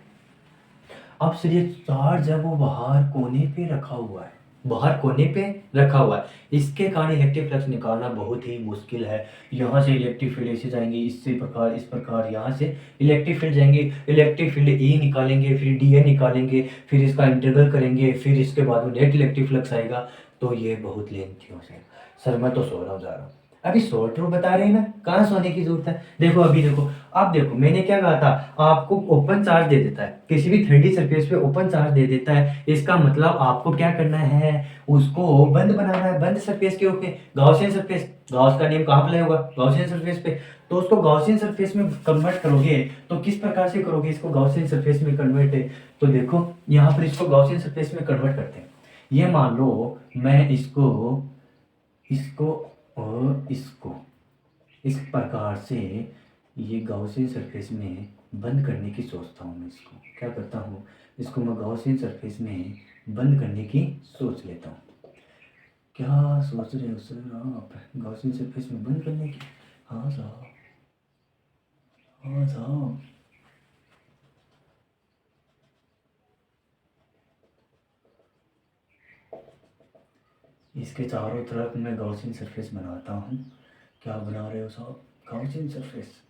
अब सर ये चार्ज है वो बाहर कोने पे रखा हुआ है, बाहर कोने पे रखा हुआ है, इसके कारण इलेक्ट्रिक फ्लक्स निकालना बहुत ही मुश्किल है। यहाँ से इलेक्ट्रिक फील्ड ऐसे जाएंगे, इससे प्रकार इस प्रकार, यहाँ से इलेक्ट्रिक फील्ड जाएंगे, इलेक्ट्रिक फील्ड ई निकालेंगे, फिर डी ए निकालेंगे, फिर इसका इंटीग्रल करेंगे, फिर इसके बाद में नेट इलेक्ट्रिक फ्लक्स आएगा। तो ये बहुत लेंथी हो जाएगा। सर मैं तो सो रहा हूँ, जा रहा हूँ। अभी शॉर्ट रूट बता रहे हैं ना, कहाँ सोने की जरूरत है। देखो अभी देखो, अब देखो मैंने क्या कहा था, आपको ओपन चार्ज दे देता है, किसी भी 3D सरफेस पे ओपन चार्ज दे देता है, इसका मतलब आपको क्या करना है, उसको बंद बनाना है, बंद सरफेस के ऊपर, गॉसियन सरफेस, गॉस का नियम कहाँ अप्लाई होगा, गॉसियन सरफेस पे। तो उसको गॉसियन सरफेस में कन्वर्ट करोगे तो किस प्रकार से करोगे इसको गॉसियन सरफेस में कन्वर्ट है, तो देखो यहाँ पर इसको गॉसियन सरफेस में कन्वर्ट करते हैं। ये मान लो मैं इसको और इसको इस प्रकार से ये गॉसियन सरफेस में बंद करने की सोचता हूँ। मैं इसको क्या करता हूँ, इसको मैं गॉसियन सरफेस में बंद करने की सोच लेता हूँ। क्या सोच रहे हो सर आप, गॉसियन सरफेस में बंद करने की? हाँ साहब, हाँ साहब। इसके चारों तरफ मैं गॉसियन सरफेस बनाता हूँ। क्या बना रहे हो साहब, गॉसियन सरफेस।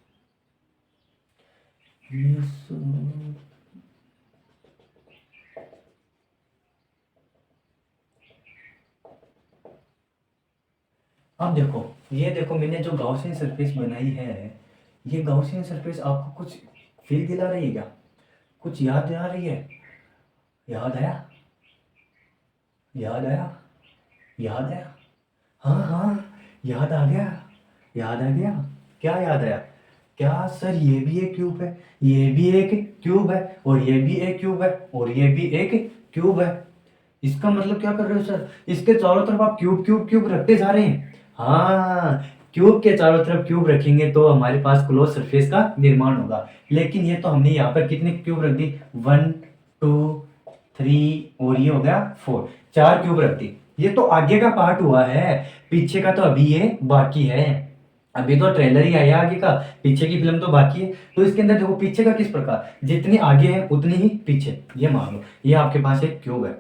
अब देखो, ये देखो मैंने जो गॉसियन सरफेस बनाई है, ये गॉसियन सरफेस आपको कुछ फील दिला रही है क्या, कुछ याद आ रही है, याद आया, याद आया, याद आया, हाँ हाँ याद आ गया, याद आ गया। क्या याद आया, क्या सर ये भी एक क्यूब है, ये भी एक क्यूब है, और ये भी एक क्यूब है, और ये भी एक क्यूब है, इसका मतलब क्या कर रहे हो सर, इसके चारों तरफ आप क्यूब क्यूब क्यूब रखते जा रहे हैं। हाँ, क्यूब के चारों तरफ क्यूब रखेंगे तो हमारे पास क्लोज सरफेस का निर्माण होगा। लेकिन ये तो हमने यहाँ पर कितने क्यूब रख दी, 1 2 3 और ये हो गया 4, 4 क्यूब रख दी। ये तो आगे का पार्ट हुआ है, पीछे का तो अभी ये बाकी है। अभी तो ट्रेलर ही आया आगे का, पीछे की फिल्म तो बाकी है। तो इसके अंदर देखो पीछे का किस प्रकार, जितनी आगे है उतनी ही पीछे। ये मान लो ये आपके पास एक क्यूब है,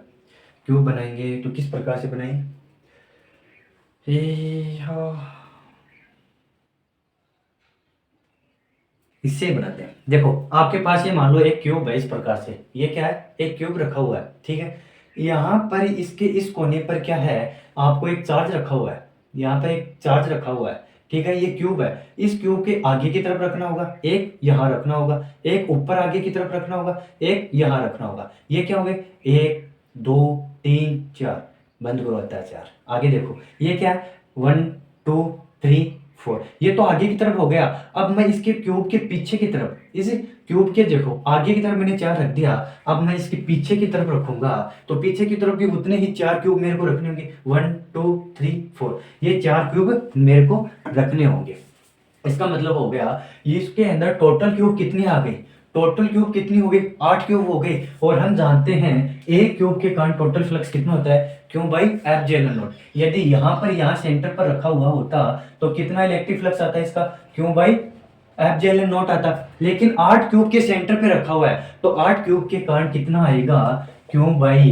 क्यूब बनाएंगे तो किस प्रकार से बनाएंगे, हाँ, इससे बनाते हैं। देखो आपके पास ये मान लो एक क्यूब है इस प्रकार से, ये क्या है, एक क्यूब रखा हुआ है, ठीक है। यहाँ पर इसके इस कोने पर क्या है, आपको एक चार्ज रखा हुआ है, यहाँ पर एक चार्ज रखा हुआ है, ठीक है। ये क्यूब है, इस क्यूब के आगे की तरफ रखना होगा, एक यहाँ रखना होगा, एक ऊपर आगे की तरफ रखना होगा, एक यहाँ रखना होगा। ये क्या हो गए, 1 2 3 4, बंद करो होता है 4। आगे देखो ये क्या है, 1 2 3 4, ये तो आगे की तरफ हो गया। अब मैं इसके क्यूब के पीछे की तरफ, इस क्यूब के देखो आगे की तरफ मैंने 4 रख दिया, अब मैं इसके पीछे की तरफ रखूंगा तो पीछे की तरफ भी उतने ही 4 क्यूब मेरे को रखने होंगे, 1 2 3 4, ये 4 क्यूब मेरे को रखने होंगे। इसका मतलब हो गया इसके अंदर टोटल क्यूब कितनी आ गई, टोटल क्यूब कितनी हो गई, 8 क्यूब हो गई। और हम जानते हैं एक क्यूब के कारण टोटल फ्लक्स कितना होता है, क्यों भाई, एप्सिलॉन नॉट। यदि यहाँ पर यहाँ सेंटर पर रखा हुआ होता तो कितना इलेक्ट्रिक फ्लक्स आता है इसका, क्यों भाई, एप्सिलॉन नॉट आता। लेकिन 8 क्यूब के सेंटर पे रखा हुआ है तो 8 क्यूब के कारण कितना आएगा, क्यों भाई,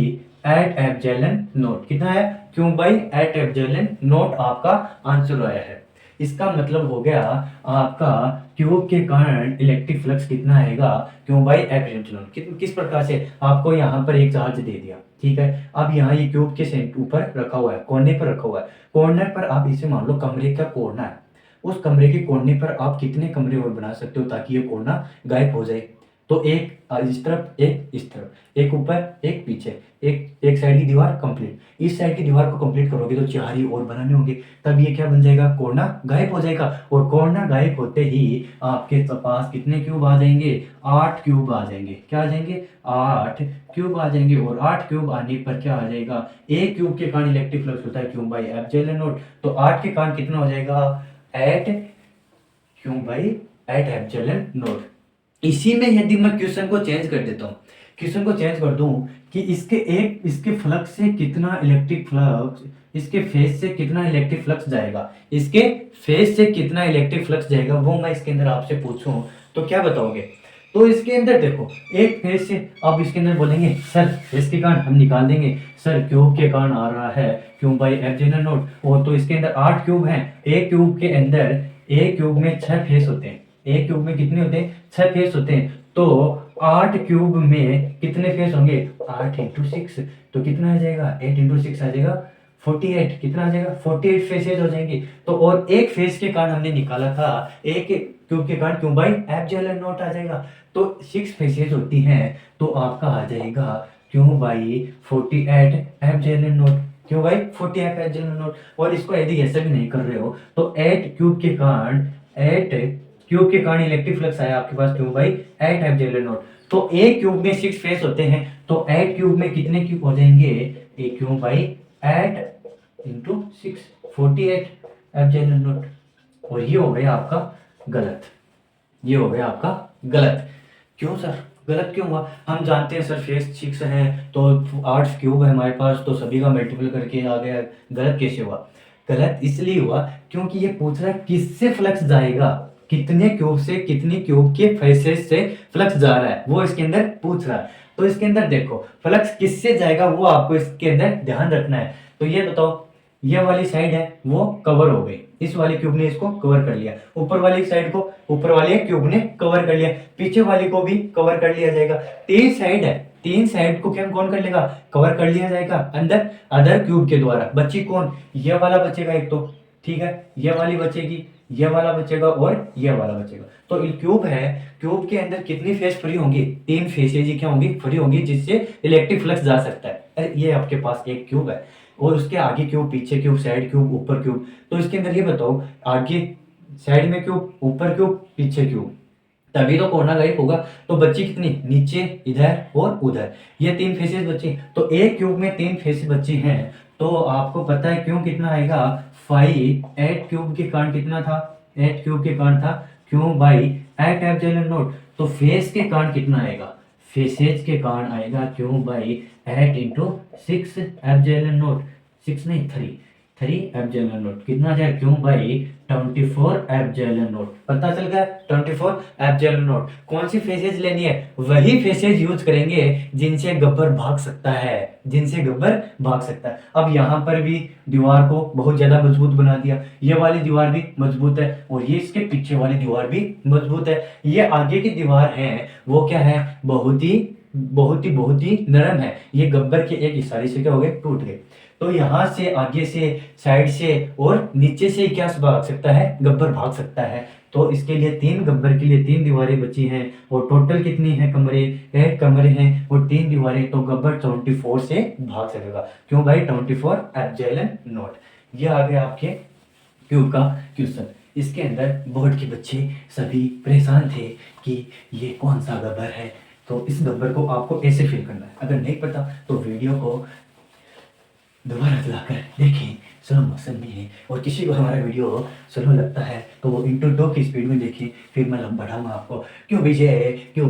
एट एप्सिलॉन नॉट। कितना है, क्यों भाई, एट एप्सिलॉन नॉट आपका आंसर आया है। इसका मतलब हो गया आपका क्यूब के कारण इलेक्ट्रिक फ्लक्स कितना आएगा, क्यों भाई, एप्सिलॉन। किस प्रकार से, आपको यहाँ पर एक चार्ज दे दिया, ठीक है। अब यहाँ ये क्यूब के ऊपर रखा हुआ है, कोने पर रखा हुआ है, कॉर्नर पर आप इसे मान लो कमरे का कोना है, उस कमरे के कोने पर आप कितने कमरे और बना सकते हो ताकि ये कोना गायब हो जाए। तो एक इस तरफ, एक इस तरफ, एक ऊपर एक पीछे, एक साइड की दीवार कंप्लीट, इस साइड की दीवार को कंप्लीट करोगे तो 4 ही और बनाने होंगे, तब ये क्या बन जाएगा, कोना गायब हो जाएगा। और कोना गायब होते ही आपके पास कितने क्यूब आ जाएंगे, 8 क्यूब आ जाएंगे। क्या आ जाएंगे, 8 क्यूब आ जाएंगे। और 8 क्यूब आने पर क्या आ जाएगा, एक क्यूब के कारण इलेक्ट्रिक फ्लक्स होता है, क्यों भाई, एप्सिलॉन नॉट। तो 8 के कारण कितना हो जाएगा, एट, क्यों भाई, एट एप्सिलॉन नॉट। इसी में यदि मैं क्वेश्चन को चेंज कर देता हूँ, क्वेश्चन को चेंज कर दूं कि इसके फ्लक्स से कितना इलेक्ट्रिक फ्लक्स, इसके फेज से कितना इलेक्ट्रिक फ्लक्स जाएगा, इसके फेज से कितना इलेक्ट्रिक फ्लक्स जाएगा, वो मैं इसके अंदर आपसे पूछूं तो क्या बताओगे। तो इसके अंदर देखो एक फेज से, अब इसके अंदर बोलेंगे सर फेज के कारण हम निकाल देंगे, सर क्यूब के कारण आ रहा है, क्यों भाई, एप्सिलॉन नॉट। और तो इसके अंदर 8 क्यूब हैं, एक क्यूब के अंदर, एक क्यूब में 6 फेस होते हैं, एक क्यूब में कितने होते हैं, 6 फेस होते हैं। तो 8 क्यूब में कितने फेस होंगे, 8 इंटू 6, तो कितना आ जाएगा, 8 इंटू 6 आ जाएगा 48। कितना आ जाएगा, 48 फेसेज हो जाएंगे। तो और एक फेस के कारण हमने निकाला था, एक क्यूब के कारण, क्यों भाई, एप्सिलॉन नॉट आ जाएगा। तो 6 फेसेज होती हैं तो आपका आ जाएगा, क्यों भाई, 48 एप्सिलॉन नॉट। क्यों भाई, 48 एप्सिलॉन नॉट। और इसको यदि ऐसा भी नहीं कर रहे हो तो 8 क्यूब के कारण, 8 क्यूब के कारण इलेक्ट्रिक फ्लक्स आया आपके पास, क्यों भाई, 8 एप्सिलॉन नॉट। तो एक क्यूब में 6 फेस होते हैं तो 8 क्यूब में कितने क्यूब हो जाएंगे, एक, क्यों भाई, 8 इंटू 6, 48 एप्सिलॉन नॉट। और ये हो गया आपका गलत, ये हो गया आपका गलत। क्यों सर, गलत क्यों हुआ, हम जानते हैं सर फेस 6 है तो 8 क्यूब है हमारे पास तो सभी का मल्टीपल करके आ गया, गलत कैसे हुआ। गलत इसलिए हुआ क्योंकि ये पूछ रहा है किससे फ्लक्स जाएगा, कितने क्यूब से कितनी क्यूब के फेसेस से फ्लक्स जा रहा है, वो इसके अंदर पूछ रहा है। तो इसके अंदर देखो फ्लक्स किससे जाएगा वो आपको इसके अंदर ध्यान रखना है। तो ये बताओ, ये वाली साइड है वो कवर हो गई, इस वाले क्यूब ने इसको कवर कर लिया, ऊपर वाली साइड को ऊपर वाले क्यूब ने कवर कर लिया, पीछे वाली को भी कवर कर लिया जाएगा। 3 साइड है, 3 साइड को क्या कौन कर लेगा, कवर कर लिया जाएगा अंदर अदर क्यूब के द्वारा। बची कौन, ये वाला बचेगा एक तो, ठीक है, ये वाली बचेगी, ये वाला बचेगा और ये वाला बचेगा। तो क्यूब है, क्यूब के अंदर कितनी फेस फ्री होंगी, 3 फेसेज ही क्या होंगी, फ्री होंगी जिससे इलेक्ट्रिक फ्लक्स जा सकता है। अरे ये आपके पास एक क्यूब है और उसके आगे क्यूब, पीछे क्यूब, साइड क्यूब, ऊपर क्यूब। तो इसके अंदर ये बताओ, आगे साइड में क्यूब, ऊपर क्यूब, पीछे क्यूब, तभी तो कोना गायब होगा। तो बच्ची कितनी, नीचे, इधर और उधर, ये 3 फेसेस बची। तो एक क्यूब में 3 फेसेस बची हैं, तो आपको पता है क्यों कितना आएगा 5। 8 क्यूब के कारण कितना था, 8 क्यूब के कारण था क्यों बाई 8 एप्सिलॉन नॉट। तो फेस के कारण कितना आएगा, फेसेज के कारण आएगा क्यों बाई 8 इंटू 6 एप्सिलॉन नॉट, 6 नहीं 3 एप्सिलॉन नॉट कितना आ जाएगा क्यों भाई 24 एप्सिलॉन नॉट। पता चल गया 24 एप्सिलॉन नॉट। कौन सी फेसेज लेनी है, वही फेसेज यूज करेंगे जिनसे गब्बर भाग सकता है, जिनसे गब्बर भाग सकता है। अब यहाँ पर भी दीवार को बहुत ज्यादा मजबूत बना दिया, ये वाली दीवार भी मजबूत है और ये इसके पीछे वाली दीवार भी मजबूत है। ये आगे की दीवार है वो क्या है, बहुत ही नरम है। ये गब्बर के एक इशारे से क्या हो गए, टूट गए। तो यहाँ से, आगे से, साइड से और नीचे से क्या भाग सकता है, गब्बर भाग सकता है। तो इसके लिए 3 गब्बर के लिए 3 दीवारें बची हैं और टोटल कितनी है कमरे, 8 कमरे हैं और 3 दीवारें। तो गब्बर 24 से भाग सकेगा क्यों भाई 24 एप्सिलॉन नॉट। ये आ गया आपके क्यूब का क्वेश्चन। इसके अंदर बोर्ड के बच्चे सभी परेशान थे कि ये कौन सा गब्बर है। तो इस गब्बर को आपको ऐसे फिल करना है, अगर नहीं पता तो वीडियो को दोबारा चलाकर देखें स्लो मोशन में है। और किसी को हमारा वीडियो स्लो लगता है तो वो इंटू 2 की स्पीड में देखें, फिर मैं बढ़ाऊंगा आपको क्यों विजय क्यों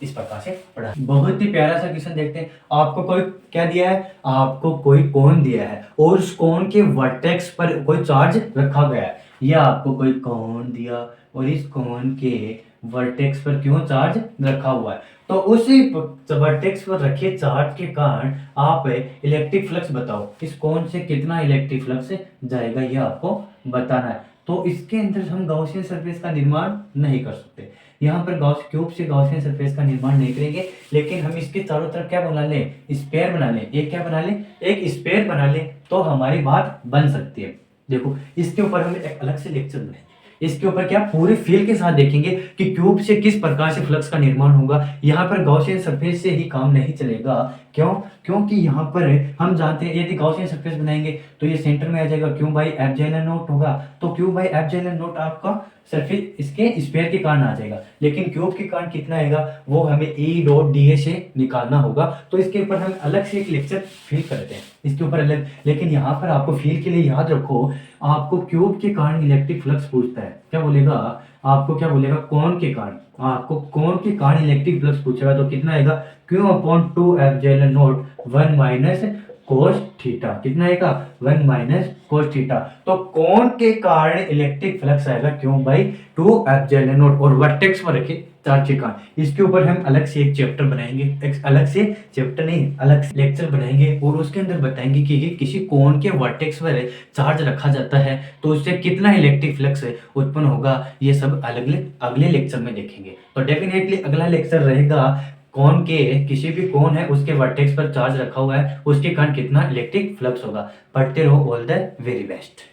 इस प्रकार से पढ़ा। बहुत ही प्यारा सा क्वेश्चन देखते हैं। आपको कोई क्या दिया है, आपको कोई कोन दिया है और उस कोन के वर्टेक्स पर कोई चार्ज रखा गया है। या आपको कोई कोन दिया और इस कोन के वर्टेक्स पर क्यों चार्ज रखा हुआ है, तो उसी वर्टेक्स पर रखे चार्ज के कारण आप इलेक्ट्रिक फ्लक्स बताओ, इस कोन से कितना इलेक्ट्रिक फ्लक्स जाएगा, ये आपको बताना है। तो इसके अंदर हम गॉसियन सरफेस का निर्माण नहीं कर सकते, यहाँ पर गॉस क्यूब से गॉसियन सरफेस का निर्माण नहीं करेंगे, लेकिन हम इसके चारों तरफ क्या बना लें, स्पेयर बना लें। एक क्या बना लें, एक स्पेयर बना लें, तो हमारी बात बन सकती है। देखो इसके ऊपर हम एक अलग से लेक्चर बनाएंगे, इसके ऊपर क्या पूरे फील के साथ देखेंगे कि क्यूब से किस प्रकार से फ्लक्स का निर्माण होगा। यहाँ पर गॉसियन सरफेस से ही काम नहीं चलेगा, क्यों, क्योंकि यहाँ पर हम जानते हैं यदि गॉसियन सरफेस बनाएंगे तो ये सेंटर में आ जाएगा, क्यों भाई एप्सिलॉन नॉट होगा। तो क्यों भाई एप्सिलॉन नॉट आपका सरफेस इसके स्फीयर के कारण आ जाएगा, लेकिन क्यूब के कारण कितना आएगा वो हमें ई डॉट डी ए से निकालना होगा। तो इसके ऊपर हम अलग से एक लेक्चर फील करते हैं इसके ऊपर अलग। लेकिन यहाँ पर आपको फील के लिए याद रखो, आपको क्यूब के कारण इलेक्ट्रिक फ्लक्स पूछता है, क्या बोलेगा आपको, क्या बोलेगा कोन के कारण, आपको कोन के कारण इलेक्ट्रिक फ्लक्स पूछेगा तो कितना आएगा Q upon 2 epsilon not 1 minus cos theta, कितना आएगा 1 माइनस कोस थीटा। तो कोन के कारण इलेक्ट्रिक फ्लक्स आएगा क्यों भाई 2 एप्सिलॉन नॉट और वर्टेक्स पर रखे चार्ज के कारण। इसके ऊपर हम अलग से एक चैप्टर बनाएंगे, एक अलग से चैप्टर नहीं अलग से लेक्चर बनाएंगे और उसके अंदर बताएंगे कि किसी कोन के वर्टेक्स पर चार्ज रखा जाता है तो उससे कितना इलेक्ट्रिक फ्लक्स उत्पन्न होगा। ये सब अगले लेक्चर में देखेंगे। तो डेफिनेटली अगला लेक्चर रहेगा कौन के, किसी भी कौन है उसके वर्टेक्स पर चार्ज रखा हुआ है उसके कारण कितना इलेक्ट्रिक फ्लक्स होगा। पढ़ते रहो, ऑल द वेरी बेस्ट।